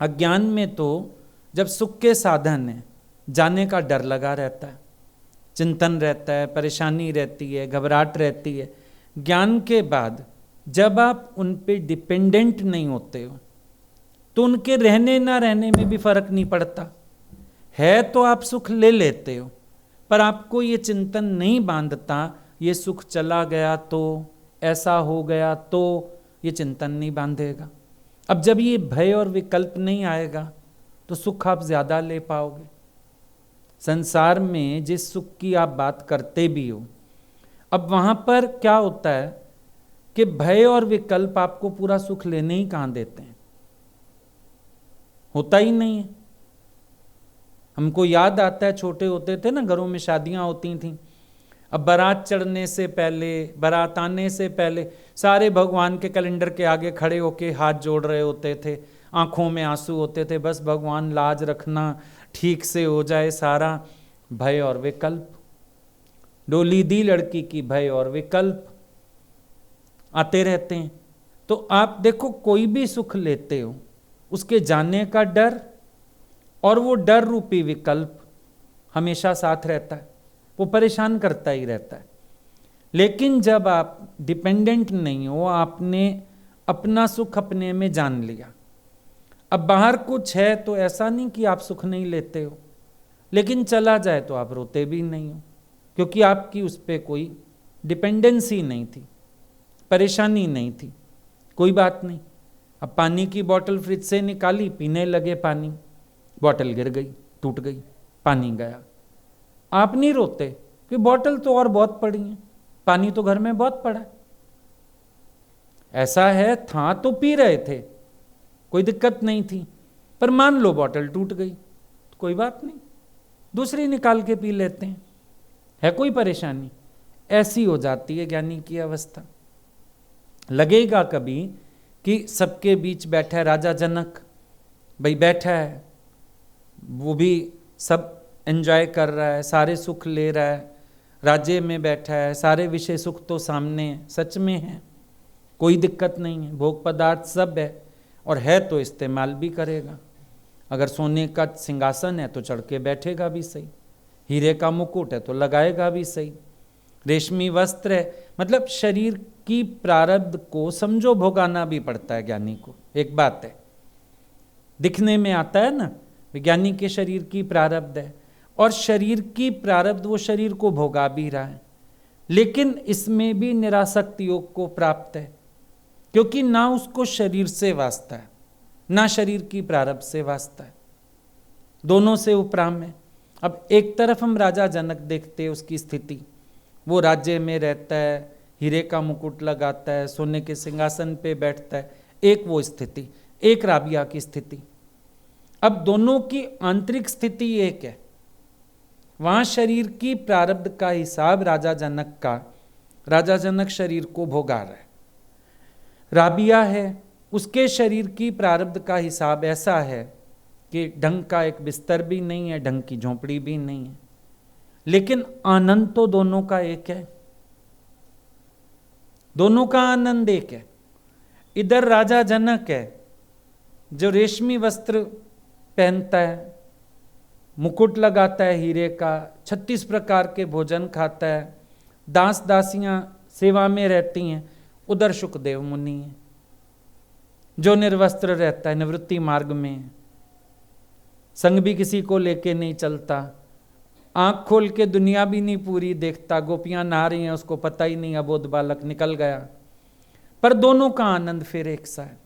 अज्ञान में तो जब सुख के साधन है, जाने का डर लगा रहता है, चिंतन रहता है, परेशानी रहती है, घबराहट रहती है। ज्ञान के बाद जब आप उन पे डिपेंडेंट नहीं होते हो, तो उनके रहने ना रहने में भी फर्क नहीं पड़ता है, तो आप सुख ले लेते हो, पर आपको ये चिंतन नहीं बांधता ये सुख चला गया तो, ऐसा हो गया तो, ये चिंतन नहीं बांधेगा। अब जब ये भय और विकल्प नहीं आएगा तो सुख आप ज्यादा ले पाओगे। संसार में जिस सुख की आप बात करते भी हो, अब वहां पर क्या होता है कि भय और विकल्प आपको पूरा सुख लेने ही कहां देते हैं, होता ही नहीं है। हमको याद आता है, छोटे होते थे ना, घरों में शादियां होती थीं, अब बारात चढ़ने से पहले, बारात आने से पहले सारे भगवान के कैलेंडर के आगे खड़े होके हाथ जोड़ रहे होते थे, आंखों में आंसू होते थे, बस भगवान लाज रखना, ठीक से हो जाए सारा। भय और विकल्प, डोली दी लड़की की, भय और विकल्प आते रहते हैं। तो आप देखो, कोई भी सुख लेते हो, उसके जाने का डर और वो डर रूपी विकल्प हमेशा साथ रहता है, वो परेशान करता ही रहता है। लेकिन जब आप डिपेंडेंट नहीं हो, आपने अपना सुख अपने में जान लिया, अब बाहर कुछ है तो ऐसा नहीं कि आप सुख नहीं लेते हो, लेकिन चला जाए तो आप रोते भी नहीं हो, क्योंकि आपकी उस पर कोई डिपेंडेंसी नहीं थी, परेशानी नहीं थी। कोई बात नहीं, अब पानी की बोतल फ्रिज से निकाली, पीने लगे पानी, बोतल गिर गई, टूट गई, पानी गया, आप नहीं रोते कि बोतल तो और बहुत पड़ी है, पानी तो घर में बहुत पड़ा है। ऐसा है, था तो पी रहे थे, कोई दिक्कत नहीं थी, पर मान लो बॉटल टूट गई तो कोई बात नहीं, दूसरी निकाल के पी लेते हैं, है कोई परेशानी। ऐसी हो जाती है ज्ञानी की अवस्था। लगेगा कभी कि सबके बीच बैठा है राजा जनक, भाई बैठा है, वो भी सब एंजॉय कर रहा है, सारे सुख ले रहा है, राज्य में बैठा है, सारे विषय सुख तो सामने है, सच में है, कोई दिक्कत नहीं है, भोग पदार्थ सब है, और है तो इस्तेमाल भी करेगा। अगर सोने का सिंहासन है तो चढ़ के बैठेगा भी सही, हीरे का मुकुट है तो लगाएगा भी सही, रेशमी वस्त्र है, मतलब शरीर की प्रारब्ध को समझो भोगाना भी पड़ता है ज्ञानी को। एक बात है, दिखने में आता है ना विज्ञानी के शरीर की प्रारब्ध है, और शरीर की प्रारब्ध वो शरीर को भोगा भी रहा है, लेकिन इसमें भी निरासक्त योग को प्राप्त है, क्योंकि ना उसको शरीर से वास्ता है ना शरीर की प्रारब्ध से वास्ता है, दोनों से उपराम है। अब एक तरफ हम राजा जनक देखते हैं, उसकी स्थिति, वो राज्य में रहता है, हीरे का मुकुट लगाता है, सोने के सिंहासन पे बैठता है, एक वो स्थिति, एक राबिया की स्थिति। अब दोनों की आंतरिक स्थिति एक है, वहां शरीर की प्रारब्ध का हिसाब राजा जनक का, राजा जनक शरीर को भोगा रहा है। राबिया है, उसके शरीर की प्रारब्ध का हिसाब ऐसा है कि ढंग का एक बिस्तर भी नहीं है, ढंग की झोंपड़ी भी नहीं है, लेकिन आनंद तो दोनों का एक है, दोनों का आनंद एक है। इधर राजा जनक है जो रेशमी वस्त्र पहनता है, मुकुट लगाता है हीरे का, 36 प्रकार के भोजन खाता है, दास दासियां सेवा में रहती हैं। उधर शुकदेव मुनि है जो निर्वस्त्र रहता है, निवृत्ति मार्ग में, संग भी किसी को लेके नहीं चलता, आंख खोल के दुनिया भी नहीं पूरी देखता, गोपियां नहा रही हैं उसको पता ही नहीं, अबोध बालक निकल गया। पर दोनों का आनंद फिर एक सा है,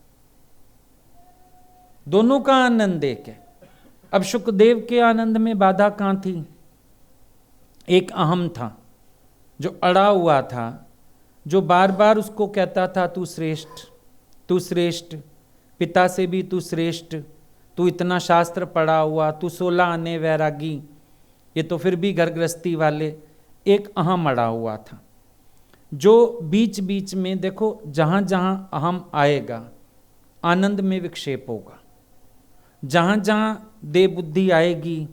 दोनों का आनंद एक है। अब शुकदेव के आनंद में बाधा कहां थी? एक अहम था जो अड़ा हुआ था, जो बार बार उसको कहता था तू श्रेष्ठ, तू श्रेष्ठ, पिता से भी तू श्रेष्ठ, तू इतना शास्त्र पढ़ा हुआ, तू 16 आने वैरागी, ये तो फिर भी घर गृहस्थी वाले। एक अहम अड़ा हुआ था जो बीच बीच में, देखो जहां जहां अहम आएगा आनंद में विक्षेप होगा, जहां जहां देह बुद्धि आएगी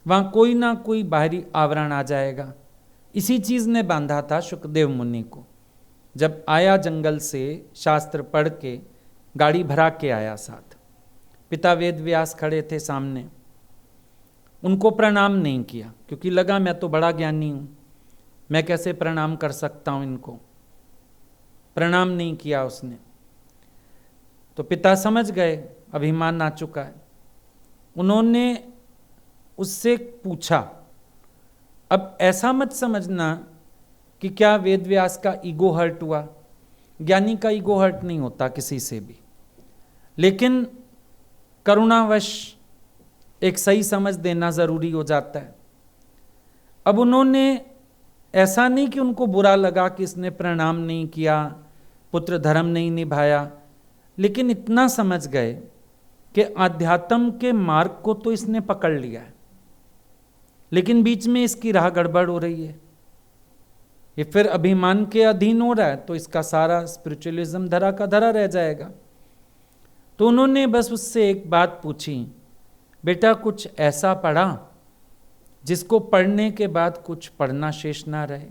वहां कोई ना कोई बाहरी आवरण आ जाएगा। इसी चीज ने बांधा था शुकदेव मुनि को। जब आया जंगल से शास्त्र पढ़ के, गाड़ी भरा के आया साथ, पिता वेद व्यास खड़े थे सामने, उनको प्रणाम नहीं किया क्योंकि लगा मैं तो बड़ा ज्ञानी हूं, मैं कैसे प्रणाम कर सकता हूं इनको, प्रणाम नहीं किया उसने। तो पिता समझ गए अभिमान आ चुका है, उन्होंने उससे पूछा। अब ऐसा मत समझना कि क्या वेद व्यास का ईगो हर्ट हुआ, ज्ञानी का ईगो हर्ट नहीं होता किसी से भी, लेकिन करुणावश एक सही समझ देना जरूरी हो जाता है। अब उन्होंने ऐसा नहीं कि उनको बुरा लगा कि इसने प्रणाम नहीं किया, पुत्र धर्म नहीं निभाया, लेकिन इतना समझ गए कि आध्यात्म के मार्ग को तो इसने पकड़ लिया है, लेकिन बीच में इसकी राह गड़बड़ हो रही है, ये फिर अभिमान के अधीन हो रहा है, तो इसका सारा स्पिरिचुअलिज्म धरा का धरा रह जाएगा। तो उन्होंने बस उससे एक बात पूछी, बेटा कुछ ऐसा पढ़ा जिसको पढ़ने के बाद कुछ पढ़ना शेष ना रहे,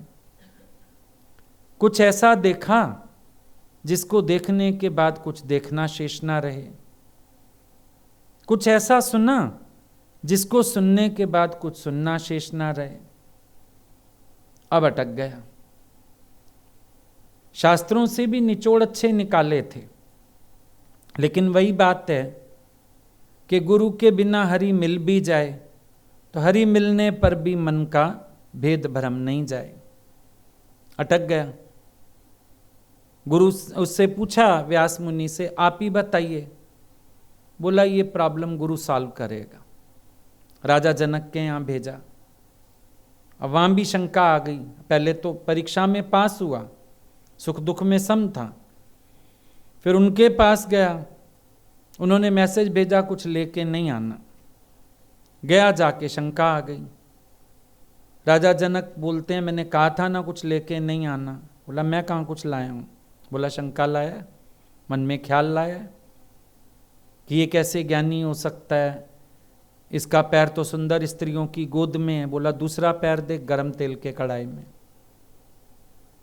कुछ ऐसा देखा जिसको देखने के बाद कुछ देखना शेष ना रहे, कुछ ऐसा सुना जिसको सुनने के बाद कुछ सुनना शेष ना रहे। अब अटक गया। शास्त्रों से भी निचोड़ अच्छे निकाले थे, लेकिन वही बात है कि गुरु के बिना हरि मिल भी जाए तो हरि मिलने पर भी मन का भेद भ्रम नहीं जाए। अटक गया। गुरु उससे पूछा व्यास मुनि से, आप ही बताइए। बोला ये प्रॉब्लम गुरु सॉल्व करेगा। राजा जनक के यहाँ भेजा। अब वहाँ भी शंका आ गई। पहले तो परीक्षा में पास हुआ, सुख दुख में सम था, फिर उनके पास गया उन्होंने मैसेज भेजा कुछ लेके नहीं आना। गया, जाके शंका आ गई। राजा जनक बोलते हैं मैंने कहा था ना कुछ लेके नहीं आना। बोला मैं कहाँ कुछ लाया हूँ। बोला शंका लाया, मन में ख्याल लाया कि ये कैसे ज्ञानी हो सकता है, इसका पैर तो सुंदर स्त्रियों की गोद में है। बोला दूसरा पैर देख गरम तेल के कढ़ाई में।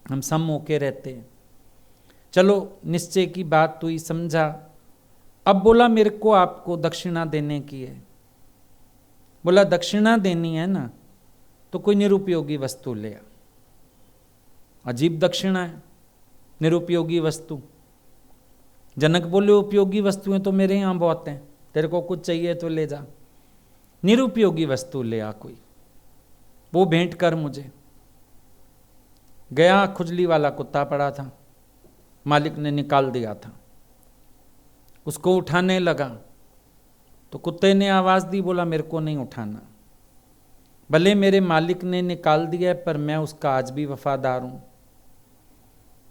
हम सब मौके रहते हैं। चलो निश्चय की बात हुई, समझा। अब बोला मेरे को आपको दक्षिणा देने की है। बोला दक्षिणा देनी है ना तो कोई निरुपयोगी वस्तु ले आ। अजीब दक्षिणा है, निरुपयोगी वस्तु। जनक बोले उपयोगी वस्तुएं तो मेरे यहां बहुत हैं, तेरे को कुछ चाहिए तो ले जा। निरुपयोगी वस्तु ले आ कोई, वो भेंट कर मुझे। गया, खुजली वाला कुत्ता पड़ा था, मालिक ने निकाल दिया था। उसको उठाने लगा तो कुत्ते ने आवाज दी, बोला मेरे को नहीं उठाना। भले मेरे मालिक ने निकाल दिया पर मैं उसका आज भी वफादार हूं।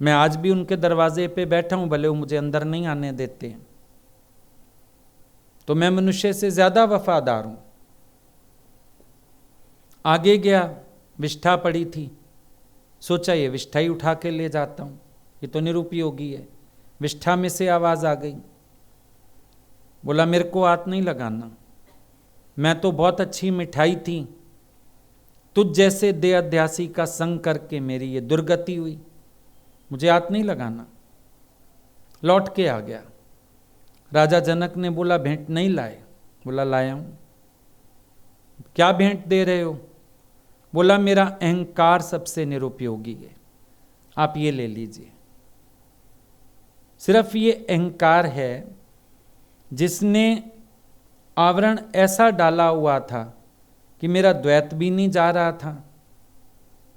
मैं आज भी उनके दरवाजे पे बैठा हूं, भले वो मुझे अंदर नहीं आने देते, तो मैं मनुष्य से ज्यादा वफादार हूं। आगे गया, विष्ठा पड़ी थी। सोचा ये विष्ठा ही उठा के ले जाता हूं, ये तो निरुपयोगी है। विष्ठा में से आवाज आ गई। बोला मेरे को हाथ नहीं लगाना, मैं तो बहुत अच्छी मिठाई थी, तुझ जैसे दे अध्यासी का संग करके मेरी ये दुर्गति हुई, मुझे हाथ नहीं लगाना। लौट के आ गया। राजा जनक ने बोला भेंट नहीं लाए। बोला लाया हूं। क्या भेंट दे रहे हो। बोला मेरा अहंकार सबसे निरुपयोगी है, आप ये ले लीजिए। सिर्फ ये अहंकार है जिसने आवरण ऐसा डाला हुआ था कि मेरा द्वैत भी नहीं जा रहा था।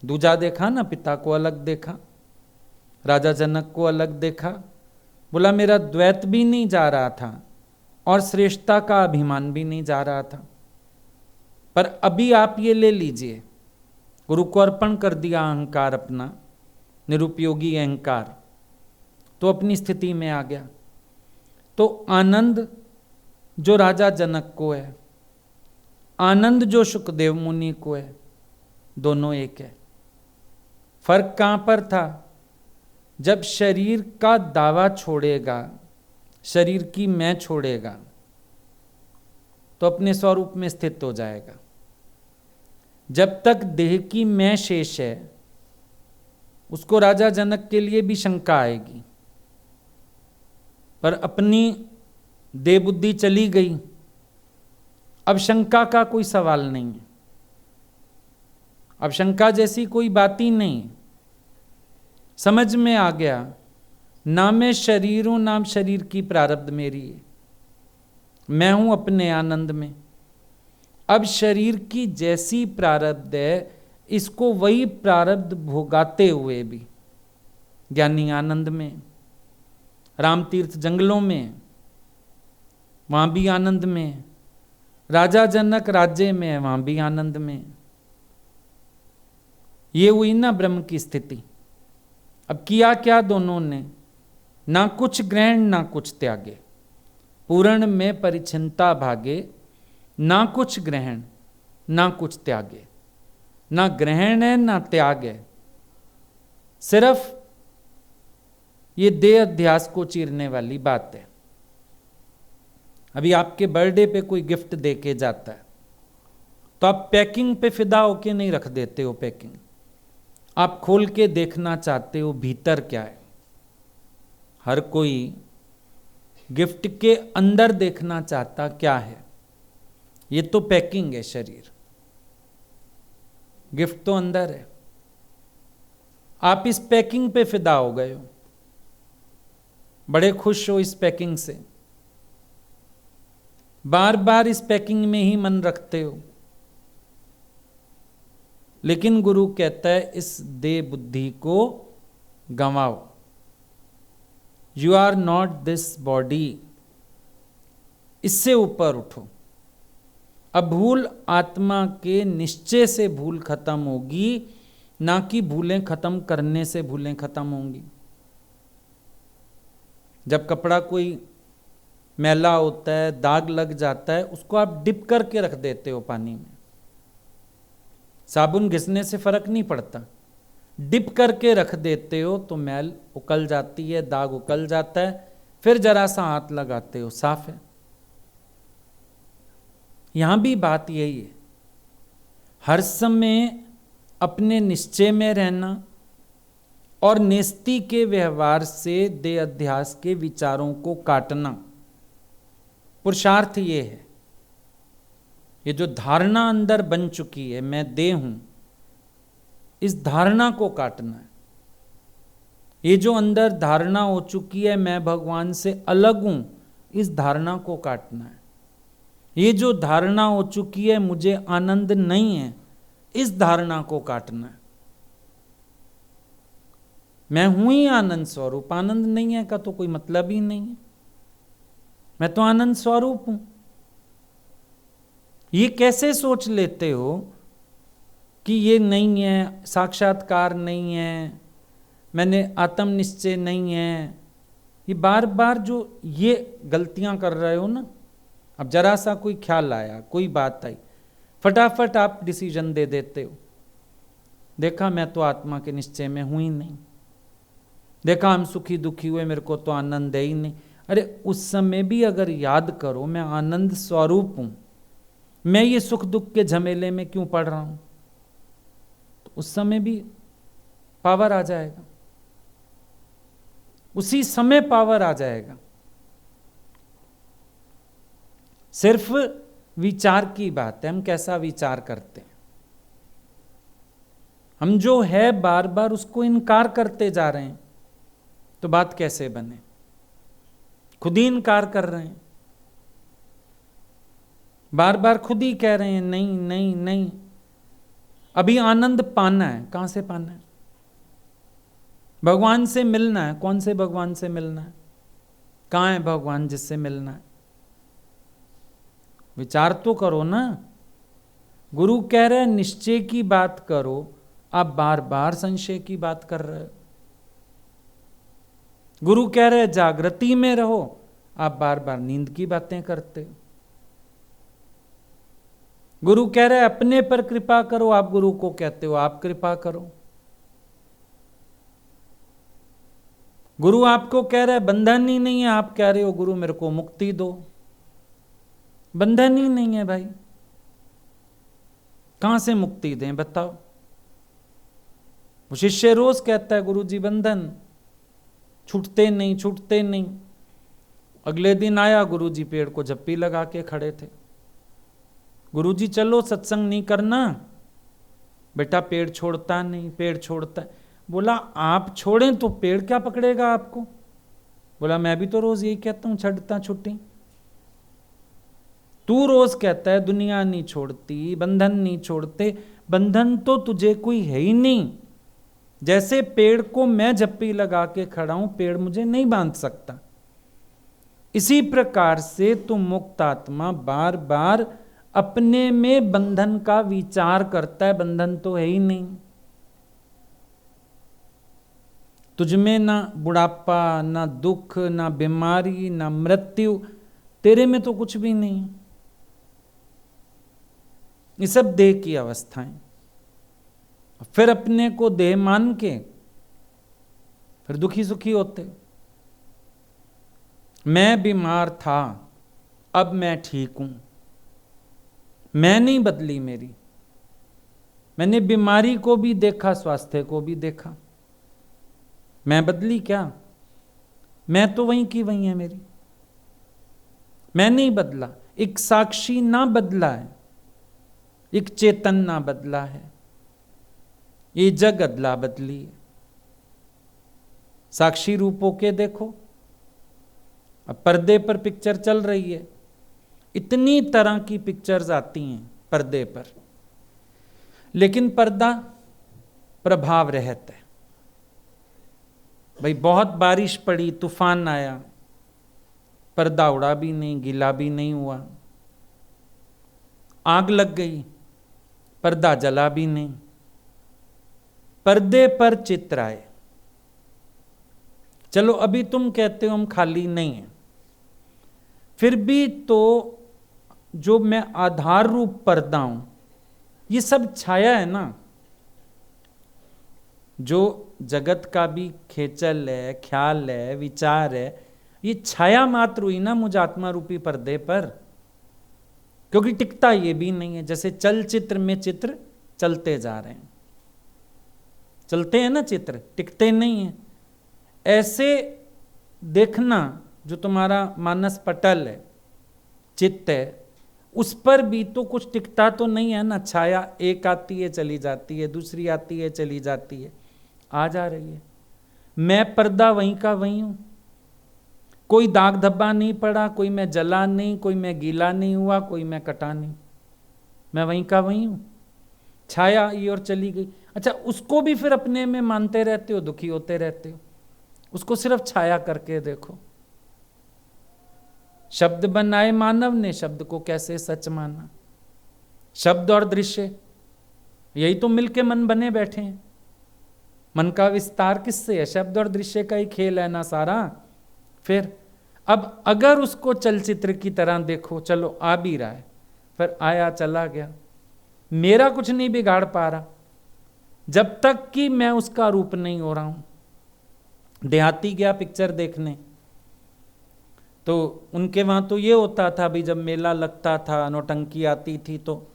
दूजा देखा ना, पिता को अलग देखा, राजा जनक को अलग देखा। बोला मेरा द्वैत भी नहीं जा रहा था और श्रेष्ठता का अभिमान भी नहीं जा रहा था, पर अभी आप ये ले लीजिए। गुरु को अर्पण कर दिया अहंकार अपना, निरुपयोगी अहंकार, तो अपनी स्थिति में आ गया। तो आनंद जो राजा जनक को है, आनंद जो सुखदेव मुनि को है, दोनों एक है। फर्क कहां पर था। जब शरीर का दावा छोड़ेगा, शरीर की मैं छोड़ेगा, तो अपने स्वरूप में स्थित हो जाएगा। जब तक देह की मैं शेष है, उसको राजा जनक के लिए भी शंका आएगी, पर अपनी देह बुद्धि चली गई, अब शंका का कोई सवाल नहीं है। अब शंका जैसी कोई बात ही नहीं। समझ में आ गया, ना मैं शरीर हूं, ना शरीर की प्रारब्ध मेरी है, मैं हूं अपने आनंद में। अब शरीर की जैसी प्रारब्ध है, इसको वही प्रारब्ध भोगाते हुए भी ज्ञानी आनंद में। राम तीर्थ जंगलों में, वहां भी आनंद में। राजा जनक राज्य में है, वहां भी आनंद में। ये हुई ना ब्रह्म की स्थिति। अब किया क्या दोनों ने, ना कुछ ग्रहण ना कुछ त्यागे, पूर्ण में परिचिनता भागे। ना कुछ ग्रहण ना कुछ त्यागे, ना ग्रहण है ना त्याग है, सिर्फ ये देह अध्यास को चीरने वाली बात है। अभी आपके बर्थडे पे कोई गिफ्ट दे के जाता है तो आप पैकिंग पे फिदा होके नहीं रख देते हो पैकिंग, आप खोल के देखना चाहते हो भीतर क्या है। हर कोई गिफ्ट के अंदर देखना चाहता क्या है। ये तो पैकिंग है शरीर, गिफ्ट तो अंदर है। आप इस पैकिंग पे फिदा हो गए हो, बड़े खुश हो इस पैकिंग से, बार बार इस पैकिंग में ही मन रखते हो। लेकिन गुरु कहता है इस देह बुद्धि को गंवाओ। You are not this body, इससे ऊपर उठो। अब भूल आत्मा के निश्चय से भूल खत्म होगी, ना कि भूलें खत्म करने से भूलें खत्म होंगी। जब कपड़ा कोई मैला होता है, दाग लग जाता है, उसको आप डिप करके रख देते हो पानी में, साबुन घिसने से फर्क नहीं पड़ता, डिप करके रख देते हो तो मैल उकल जाती है, दाग उकल जाता है, फिर जरा सा हाथ लगाते हो, साफ है। यहां भी बात यही है, हर समय अपने निश्चय में रहना और नेस्ती के व्यवहार से देह अध्यास के विचारों को काटना, पुरुषार्थ ये है। ये जो धारणा अंदर बन चुकी है, मैं देह हूं, इस धारणा को काटना है। ये जो अंदर धारणा हो चुकी है मैं भगवान से अलग हूं, इस धारणा को काटना है। ये जो धारणा हो चुकी है मुझे आनंद नहीं है, इस धारणा को काटना है। मैं हूं ही आनंद स्वरूप, आनंद नहीं है का तो कोई मतलब ही नहीं है, मैं तो आनंद स्वरूप हूं। ये कैसे सोच लेते हो कि ये नहीं है, साक्षात्कार नहीं है, मैंने आत्म निश्चय नहीं है। ये बार बार जो ये गलतियां कर रहे हो ना, अब जरा सा कोई ख्याल आया, कोई बात आई, फटाफट आप डिसीजन दे देते हो, देखा मैं तो आत्मा के निश्चय में हूं ही नहीं, देखा हम सुखी दुखी हुए, मेरे को तो आनंद है ही नहीं। अरे उस समय भी अगर याद करो मैं आनंद स्वरूप हूं, मैं ये सुख दुख के झमेले में क्यों पड़ रहा हूं, तो उस समय भी पावर आ जाएगा, उसी समय पावर आ जाएगा। सिर्फ विचार की बात है, हम कैसा विचार करते हैं। हम जो है बार बार उसको इनकार करते जा रहे हैं, तो बात कैसे बने। खुद ही इनकार कर रहे हैं, बार बार खुद ही कह रहे हैं नहीं नहीं नहीं। अभी आनंद पाना है, कहां से पाना है, भगवान से मिलना है, कौन से भगवान से मिलना है, कहां है भगवान जिससे मिलना है, विचार तो करो ना। गुरु कह रहे हैं निश्चय की बात करो, आप बार बार संशय की बात कर रहे हो। गुरु कह रहे हैं जागृति में रहो, आप बार बार नींद की बातें करते हो। गुरु कह रहे हैं अपने पर कृपा करो, आप गुरु को कहते हो आप कृपा करो। गुरु आपको कह रहे हैं बंधन ही नहीं है, आप कह रहे हो गुरु मेरे को मुक्ति दो। बंधन ही नहीं है भाई, कहां से मुक्ति दें बताओ। वो शिष्य रोज कहता है गुरु जी बंधन छूटते नहीं छूटते नहीं। अगले दिन आया, गुरु जी पेड़ को झप्पी लगा के खड़े थे। गुरु जी चलो सत्संग नहीं करना, बेटा पेड़ छोड़ता नहीं, पेड़ छोड़ता है। बोला आप छोड़ें तो पेड़ क्या पकड़ेगा आपको। बोला मैं भी तो रोज यही कहता हूं छड़ता छुट्टी। तू रोज कहता है दुनिया नहीं छोड़ती, बंधन नहीं छोड़ते, बंधन तो तुझे कोई है ही नहीं। जैसे पेड़ को मैं झप्पी लगा के खड़ा हूं, पेड़ मुझे नहीं बांध सकता। इसी प्रकार से तू मुक्त आत्मा बार बार अपने में बंधन का विचार करता है, बंधन तो है ही नहीं। तुझमें ना बुढ़ापा, ना दुख, ना बीमारी, ना मृत्यु, तेरे में तो कुछ भी नहीं। ये सब देह की अवस्थाएं। फिर अपने को देह मान के फिर दुखी सुखी होते। मैं बीमार था, अब मैं ठीक हूं। मैं नहीं बदली मेरी, मैंने बीमारी को भी देखा, स्वास्थ्य को भी देखा। मैं बदली क्या, मैं तो वहीं की वहीं है मेरी। मैं नहीं बदला, एक साक्षी ना बदला है, एक चेतन ना बदला है, ये जग अदला बदली है। साक्षी रूपों के देखो, अब पर्दे पर पिक्चर चल रही है, इतनी तरह की पिक्चर्स आती हैं पर्दे पर, लेकिन पर्दा प्रभाव रहता है। भाई बहुत बारिश पड़ी, तूफान आया, पर्दा उड़ा भी नहीं, गीला भी नहीं हुआ। आग लग गई, पर्दा जला भी नहीं। पर्दे पर चित्र आए। चलो अभी तुम कहते हो हम खाली नहीं हैं, फिर भी तो जो मैं आधार रूप पर्दा हूं, ये सब छाया है ना। जो जगत का भी खेचल है, ख्याल है, विचार है, ये छाया मात्र हुई ना मुझ आत्मा रूपी पर्दे पर, क्योंकि टिकता ये भी नहीं है। जैसे चलचित्र में चित्र चलते जा रहे हैं, चलते हैं ना चित्र, टिकते नहीं है। ऐसे देखना जो तुम्हारा मानस पटल है, चित्त है, उस पर भी तो कुछ टिकता तो नहीं है ना। छाया एक आती है चली जाती है, दूसरी आती है चली जाती है, आ जा रही है। मैं पर्दा वहीं का वहीं हूं, कोई दाग धब्बा नहीं पड़ा, कोई मैं जला नहीं, कोई मैं गीला नहीं हुआ, कोई मैं कटा नहीं, मैं वहीं का वहीं हूं। छाया ये और चली गई। अच्छा, उसको भी फिर अपने में मानते रहते हो, दुखी होते रहते हो। उसको सिर्फ छाया करके देखो। शब्द बनाए मानव ने, शब्द को कैसे सच माना। शब्द और दृश्य यही तो मिलके मन बने बैठे हैं। मन का विस्तार किससे है? शब्द और दृश्य का ही खेल है ना सारा। फिर अब अगर उसको चलचित्र की तरह देखो, चलो आ भी रहा है, फिर आया चला गया, मेरा कुछ नहीं बिगाड़ पा रहा जब तक कि मैं उसका रूप नहीं हो रहा हूं। देहाती गया पिक्चर देखने, तो उनके वहां तो ये होता था भी, जब मेला लगता था, नौटंकी आती थी, तो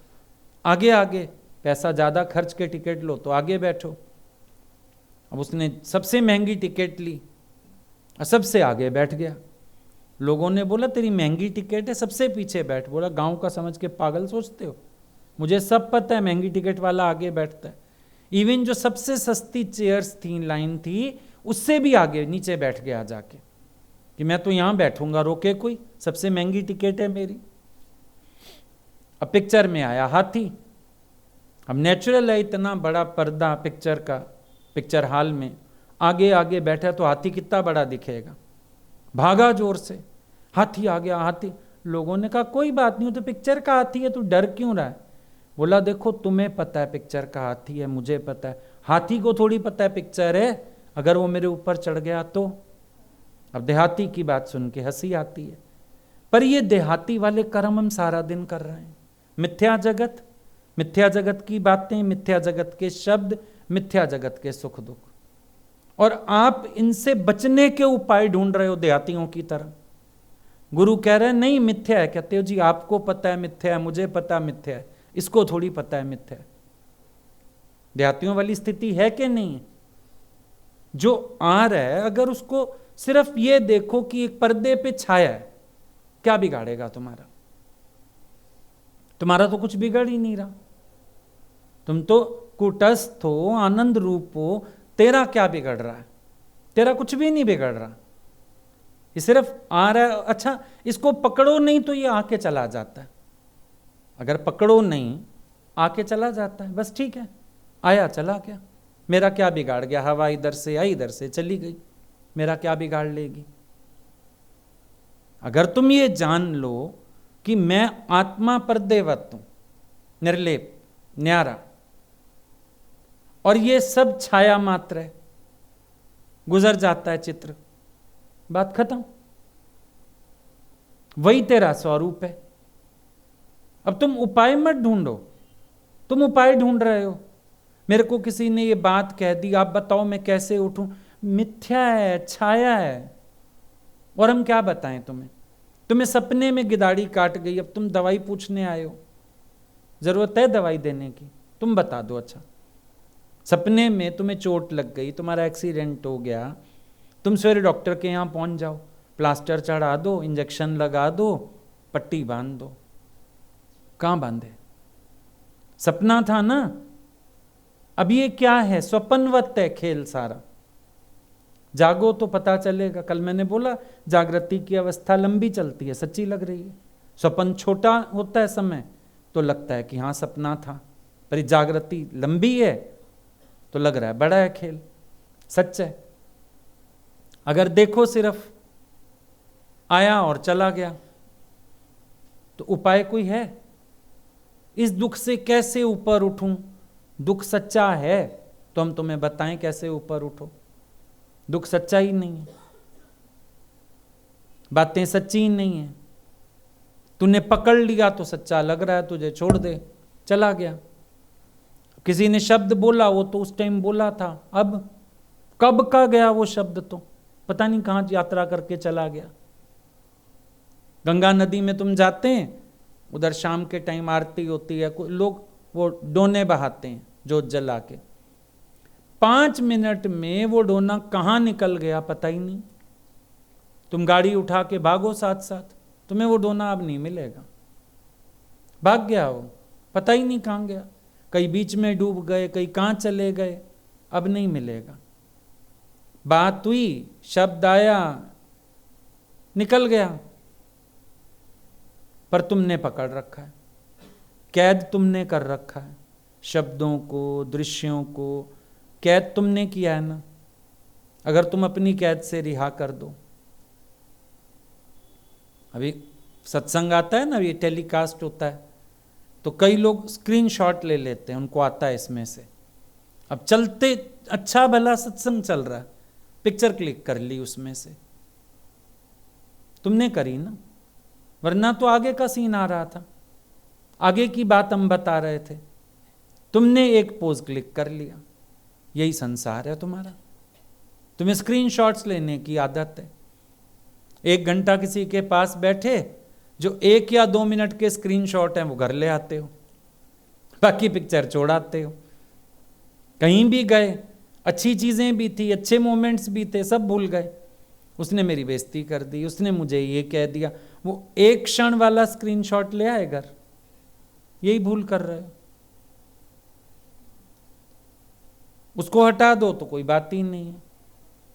आगे आगे पैसा ज़्यादा खर्च के टिकट लो तो आगे बैठो। अब उसने सबसे महंगी टिकट ली और सबसे आगे बैठ गया। लोगों ने बोला तेरी महंगी टिकट है, सबसे पीछे बैठ। बोला गांव का समझ के पागल सोचते हो, मुझे सब पता है, महंगी टिकट वाला आगे बैठता है। इवन जो सबसे सस्ती चेयर्स थी, लाइन थी, उससे भी आगे नीचे बैठ गया जाके कि मैं तो यहां बैठूंगा, रोके कोई, सबसे महंगी टिकट है मेरी। अब पिक्चर में आया हाथी। अब नेचुरल है, इतना बड़ा पर्दा पिक्चर का, पिक्चर हॉल में, आगे आगे बैठा तो हाथी कितना बड़ा दिखेगा। भागा जोर से, हाथी आ गया, हाथी। लोगों ने कहा कोई बात नहीं, तो पिक्चर का हाथी है, तू डर क्यों रहा है? बोला देखो तुम्हें पता है पिक्चर का हाथी है, मुझे पता है, हाथी को थोड़ी पता है पिक्चर है, अगर वो मेरे ऊपर चढ़ गया तो। अब देहाती की बात सुन के हंसी आती है, पर ये देहाती वाले कर्म हम सारा दिन कर रहे हैं। मिथ्या जगत, मिथ्या जगत की बातें, मिथ्या जगत के शब्द, मिथ्या जगत के सुख दुख, और आप इनसे बचने के उपाय ढूंढ रहे हो देहातियों की तरह। गुरु कह रहे हैं नहीं मिथ्या है, कहते हो जी आपको पता है मिथ्या है, मुझे पता मिथ्या है, इसको थोड़ी पता है मिथ्या है। देहातियों वाली स्थिति है कि नहीं? जो आ रहा है, अगर उसको सिर्फ ये देखो कि एक पर्दे पे छाया है, क्या बिगाड़ेगा तुम्हारा? तुम्हारा तो कुछ बिगड़ ही नहीं रहा, तुम तो कूटस्थ हो, आनंद रूप हो, तेरा क्या बिगड़ रहा है? तेरा कुछ भी नहीं बिगड़ रहा, ये सिर्फ आ रहा है। अच्छा, इसको पकड़ो नहीं तो ये आके चला जाता है, अगर पकड़ो नहीं आके चला जाता है, बस ठीक है, आया चला गया, मेरा क्या बिगाड़ गया? हवा इधर से आई, इधर से चली गई, मेरा क्या बिगाड़ लेगी? अगर तुम ये जान लो कि मैं आत्मा पर्देवत हूं, निर्लेप, न्यारा, और ये सब छाया मात्र है, गुजर जाता है चित्र, बात खत्म, वही तेरा स्वरूप है। अब तुम उपाय मत ढूंढो, तुम उपाय ढूंढ रहे हो। मेरे को किसी ने ये बात कह दी, आप बताओ मैं कैसे उठूं? मिथ्या है, छाया है, और हम क्या बताएं तुम्हें? तुम्हें सपने में गिदाड़ी काट गई, अब तुम दवाई पूछने आए हो, जरूरत है दवाई देने की? तुम बता दो। अच्छा, सपने में तुम्हें चोट लग गई, तुम्हारा एक्सीडेंट हो गया, तुम सवेरे डॉक्टर के यहाँ पहुंच जाओ, प्लास्टर चढ़ा दो, इंजेक्शन लगा दो, पट्टी बांध दो। कहाँ बांधे? सपना था ना। अब ये क्या है? स्वप्नवत है खेल सारा। जागो तो पता चलेगा। कल मैंने बोला जागृति की अवस्था लंबी चलती है, सच्ची लग रही है। स्वप्न छोटा होता है समय तो लगता है कि हाँ सपना था, पर जागृति लंबी है तो लग रहा है बड़ा है खेल, सच है। अगर देखो सिर्फ आया और चला गया, तो उपाय कोई है? इस दुख से कैसे ऊपर उठूं? दुख सच्चा है तो हम तुम्हें बताएं कैसे ऊपर उठो। दुख सच्चा ही नहीं है, बातें सच्ची ही नहीं है, तूने पकड़ लिया तो सच्चा लग रहा है तुझे, छोड़ दे, चला गया। किसी ने शब्द बोला, वो तो उस टाइम बोला था, अब कब का गया वो शब्द, तो पता नहीं कहाँ यात्रा करके चला गया। गंगा नदी में तुम जाते हैं, उधर शाम के टाइम आरती होती है, लोग वो डोने बहाते हैं जोत जला के, 5 मिनट में वो डोना कहाँ निकल गया पता ही नहीं। तुम गाड़ी उठा के भागो साथ साथ, तुम्हें वो डोना अब नहीं मिलेगा, भाग गया वो, पता ही नहीं कहाँ गया। कहीं बीच में डूब गए, कहीं कहाँ चले गए, अब नहीं मिलेगा। बात हुई, शब्द आया, निकल गया, पर तुमने पकड़ रखा है, कैद तुमने कर रखा है, शब्दों को, दृश्यों को कैद तुमने किया है ना। अगर तुम अपनी कैद से रिहा कर दो, अभी सत्संग आता है ना, अभी टेलीकास्ट होता है, तो कई लोग स्क्रीनशॉट ले लेते हैं, उनको आता है इसमें से। अब चलते अच्छा भला सत्संग चल रहा है, पिक्चर क्लिक कर ली उसमें से, तुमने करी ना, वरना तो आगे का सीन आ रहा था, आगे की बात हम बता रहे थे, तुमने एक पोज क्लिक कर लिया। यही संसार है तुम्हारा, तुम्हें स्क्रीनशॉट्स लेने की आदत है। 1 घंटा किसी के पास बैठे, जो 1 या 2 मिनट के स्क्रीनशॉट हैं वो घर ले आते हो, बाकी पिक्चर छोड़ाते हो। कहीं भी गए, अच्छी चीजें भी थी, अच्छे मोमेंट्स भी थे, सब भूल गए। उसने मेरी बेइज्जती कर दी, उसने मुझे ये कह दिया, वो एक क्षण वाला स्क्रीनशॉट ले आए घर, यही भूल कर रहे हो। उसको हटा दो तो कोई बात ही नहीं है,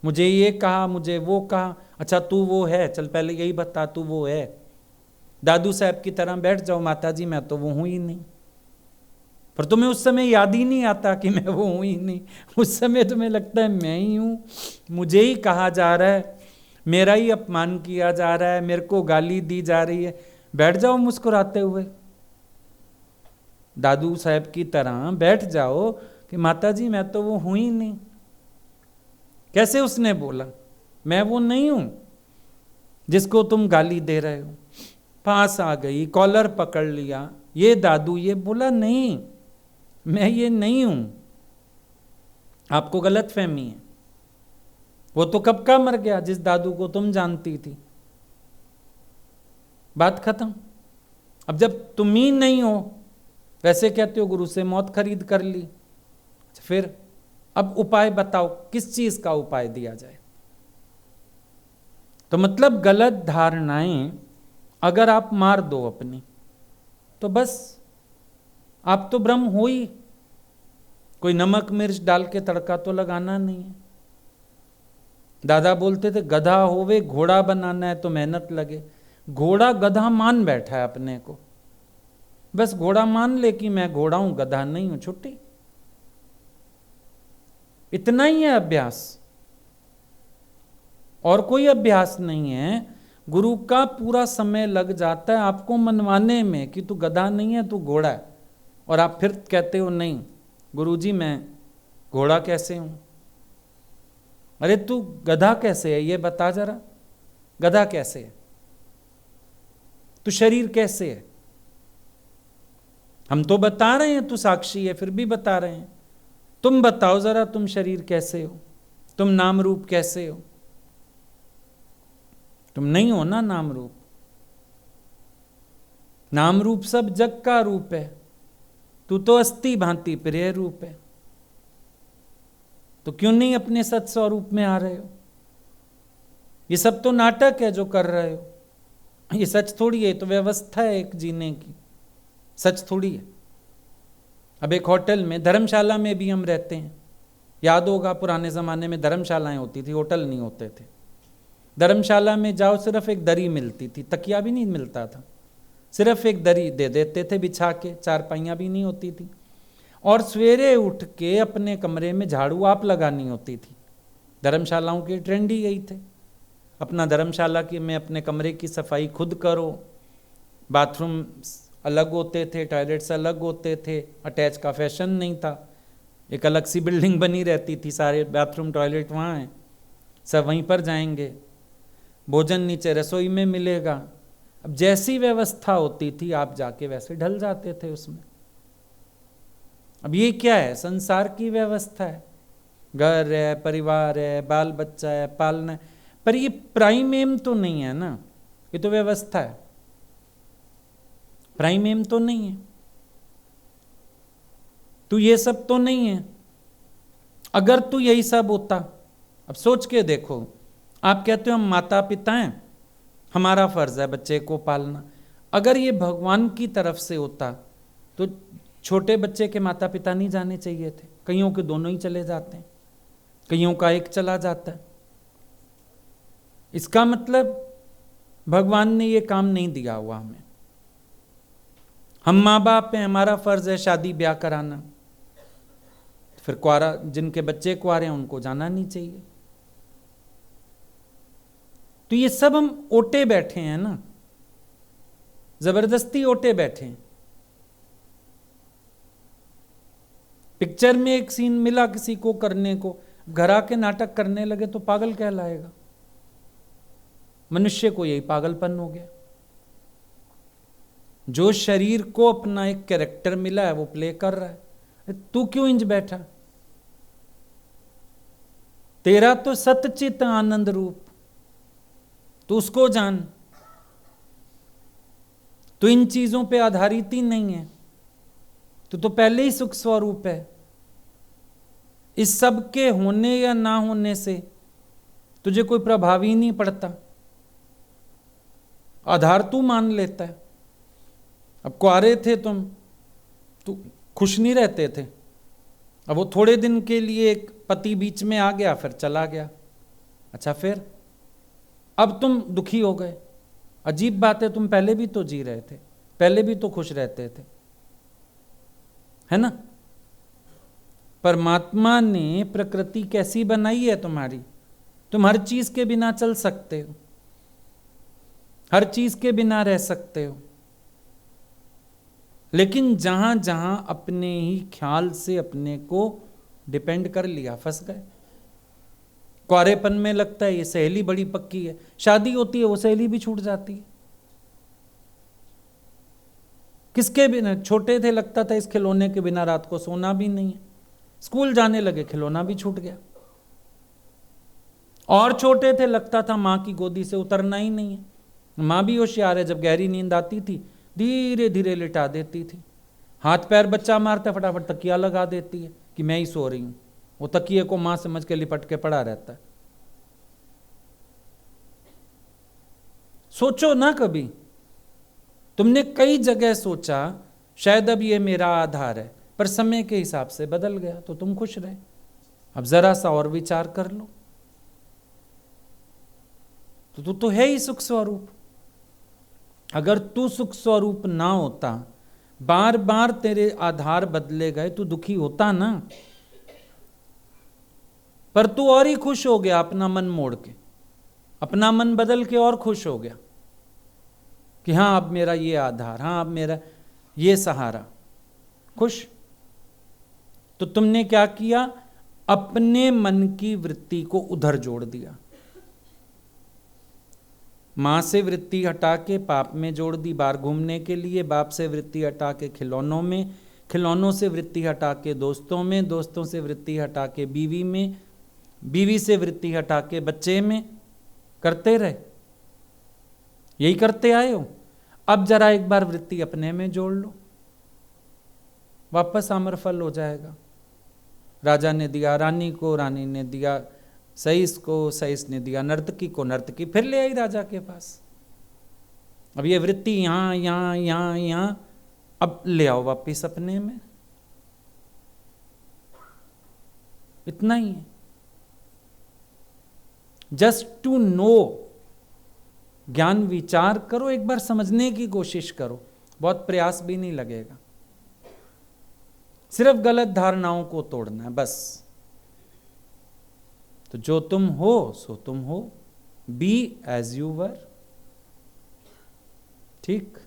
मुझे ये कहा, मुझे वो कहा, अच्छा तू वो है, चल पहले यही बता तू वो है। दादू साहब की तरह बैठ जाओ, माता जी मैं तो वो हूं ही नहीं, पर तुम्हें उस समय याद ही नहीं आता कि मैं वो हूं ही नहीं। उस समय तुम्हें लगता है मैं ही हूं, मुझे ही कहा जा रहा है, मेरा ही अपमान किया जा रहा है, मेरे को गाली दी जा रही है। बैठ जाओ मुस्कुराते हुए, दादू साहब की तरह बैठ जाओ कि माता जी मैं तो वो हूं ही नहीं। कैसे उसने बोला, मैं वो नहीं हूं जिसको तुम गाली दे रहे हो। पास आ गई, कॉलर पकड़ लिया, ये दादू, ये बोला नहीं मैं ये नहीं हूं, आपको गलत फहमी है। वो तो कब का मर गया जिस दादू को तुम जानती थी, बात खत्म। अब जब तुम ही नहीं हो, वैसे कहते हो गुरु से मौत खरीद कर ली, फिर अब उपाय बताओ, किस चीज का उपाय दिया जाए। तो मतलब गलत धारणाएं अगर आप मार दो अपनी, तो बस आप तो ब्रह्म हो ही। कोई नमक मिर्च डाल के तड़का तो लगाना नहीं है। दादा बोलते थे गधा होवे घोड़ा बनाना है तो मेहनत लगे। घोड़ा गधा मान बैठा है अपने को, बस घोड़ा मान ले कि मैं घोड़ा हूं, गधा नहीं हूं, छुट्टी। इतना ही है अभ्यास, और कोई अभ्यास नहीं है। गुरु का पूरा समय लग जाता है आपको मनवाने में कि तू गधा नहीं है, तू घोड़ा है, और आप फिर कहते हो नहीं गुरुजी मैं घोड़ा कैसे हूं। अरे तू गधा कैसे है ये बता जरा, गधा कैसे है, तू शरीर कैसे है। हम तो बता रहे हैं तू साक्षी है, फिर भी बता रहे हैं, तुम बताओ जरा तुम शरीर कैसे हो, तुम नाम रूप कैसे हो। तुम नहीं हो ना नाम रूप, नाम रूप सब जग का रूप है, तू तो अस्थि भांति प्रिय रूप है। तो क्यों नहीं अपने सत स्वरूप में आ रहे हो। ये सब तो नाटक है जो कर रहे हो, ये सच थोड़ी है, तो व्यवस्था है एक जीने की, सच थोड़ी है। अब एक होटल में, धर्मशाला में भी हम रहते हैं, याद होगा पुराने ज़माने में धर्मशालाएं होती थी, होटल नहीं होते थे। धर्मशाला में जाओ सिर्फ एक दरी मिलती थी, तकिया भी नहीं मिलता था, सिर्फ एक दरी दे देते थे बिछा के, चारपाइयाँ भी नहीं होती थी। और सवेरे उठ के अपने कमरे में झाड़ू आप लगानी होती थी। धर्मशालाओं के ट्रेंड ही यही थे, अपना धर्मशाला की में अपने कमरे की सफाई खुद करो। बाथरूम अलग होते थे, टॉयलेट्स अलग होते थे, अटैच का फैशन नहीं था, एक अलग सी बिल्डिंग बनी रहती थी, सारे बाथरूम टॉयलेट वहाँ हैं, सब वहीं पर जाएंगे। भोजन नीचे रसोई में मिलेगा, अब जैसी व्यवस्था होती थी आप जाके वैसे ढल जाते थे उसमें। अब ये क्या है? संसार की व्यवस्था है, घर है, परिवार है, बाल बच्चा है, पालना है, पर ये प्राइम एम तो नहीं है ना, ये तो व्यवस्था है, प्राइम एम तो नहीं है। तू ये सब तो नहीं है। अगर तू यही सब होता, अब सोच के देखो, आप कहते हो हम माता पिता हैं, हमारा फर्ज है बच्चे को पालना। अगर ये भगवान की तरफ से होता तो छोटे बच्चे के माता पिता नहीं जाने चाहिए थे, कईयों के दोनों ही चले जाते हैं, कईयों का एक चला जाता है। इसका मतलब भगवान ने ये काम नहीं दिया हुआ हमें। हम माँ बाप हैं, हमारा फर्ज है शादी ब्याह कराना, फिर कुआरा, जिनके बच्चे कुआरे हैं उनको जाना नहीं चाहिए। तो ये सब हम ओटे बैठे हैं ना, जबरदस्ती ओटे बैठे हैं। पिक्चर में एक सीन मिला किसी को करने को, घर आके नाटक करने लगे तो पागल कहलाएगा। मनुष्य को यही पागलपन हो गया। जो शरीर को अपना एक कैरेक्टर मिला है वो प्ले कर रहा है, तू क्यों इंज बैठा? तेरा तो सतचित आनंद रूप, तू उसको जान। तो इन चीजों पे आधारित ही नहीं है, तो पहले ही सुख स्वरूप है। इस सब के होने या ना होने से तुझे कोई प्रभाव ही नहीं पड़ता, आधार तू मान लेता है। अब कुआरे थे तुम, तो खुश नहीं रहते थे। अब वो थोड़े दिन के लिए एक पति बीच में आ गया, फिर चला गया, अच्छा फिर अब तुम दुखी हो गए। अजीब बात है, तुम पहले भी तो जी रहे थे, पहले भी तो खुश रहते थे, है ना? परमात्मा ने प्रकृति कैसी बनाई है तुम्हारी, तुम हर चीज के बिना चल सकते हो, हर चीज के बिना रह सकते हो। लेकिन जहां जहां अपने ही ख्याल से अपने को डिपेंड कर लिया, फंस गए। कुआरेपन में लगता है ये सहेली बड़ी पक्की है, शादी होती है वो सहेली भी छूट जाती है। किसके बिना? छोटे थे लगता था इस खिलौने के बिना रात को सोना भी नहीं है, स्कूल जाने लगे खिलौना भी छूट गया। और छोटे थे लगता था मां की गोदी से उतरना ही नहीं है, मां भी होशियार है, जब गहरी नींद आती थी धीरे धीरे लिटा देती थी। हाथ पैर बच्चा मारता फटाफट तकिया लगा देती है कि मैं ही सो रही हूं, वो तकिए को मां समझ के लिपट के पड़ा रहता है। सोचो ना, कभी तुमने कई जगह सोचा शायद अब ये मेरा आधार है, पर समय के हिसाब से बदल गया तो तुम खुश रहे। अब जरा सा और विचार कर लो, तो तू तो है ही सुख स्वरूप। अगर तू सुख स्वरूप ना होता, बार बार तेरे आधार बदले गए, तू दुखी होता ना। पर तू और ही खुश हो गया, अपना मन मोड़ के, अपना मन बदल के और खुश हो गया कि हाँ अब मेरा ये आधार, हाँ अब मेरा ये सहारा, खुश। तो तुमने क्या किया? अपने मन की वृत्ति को उधर जोड़ दिया। मां से वृत्ति हटा के पाप में जोड़ दी बाहर घूमने के लिए, बाप से वृत्ति हटा के खिलौनों में, खिलौनों से वृत्ति हटा के दोस्तों में, दोस्तों से वृत्ति हटा के बीवी में, बीवी से वृत्ति हटा के बच्चे में, करते रहे, यही करते आए हो। अब जरा एक बार वृत्ति अपने में जोड़ लो, वापस आम्रफल हो जाएगा। राजा ने दिया रानी को, रानी ने दिया सईस को, सईस ने दिया नर्तकी को, नर्तकी फिर ले आई राजा के पास। अब ये वृत्ति यहां यहां यहां यहां, अब ले आओ वापिस अपने में, इतना ही है। जस्ट टू नो, ज्ञान विचार करो, एक बार समझने की कोशिश करो, बहुत प्रयास भी नहीं लगेगा, सिर्फ गलत धारणाओं को तोड़ना है बस। तो जो तुम हो सो तुम हो, बी एज यू वर, ठीक।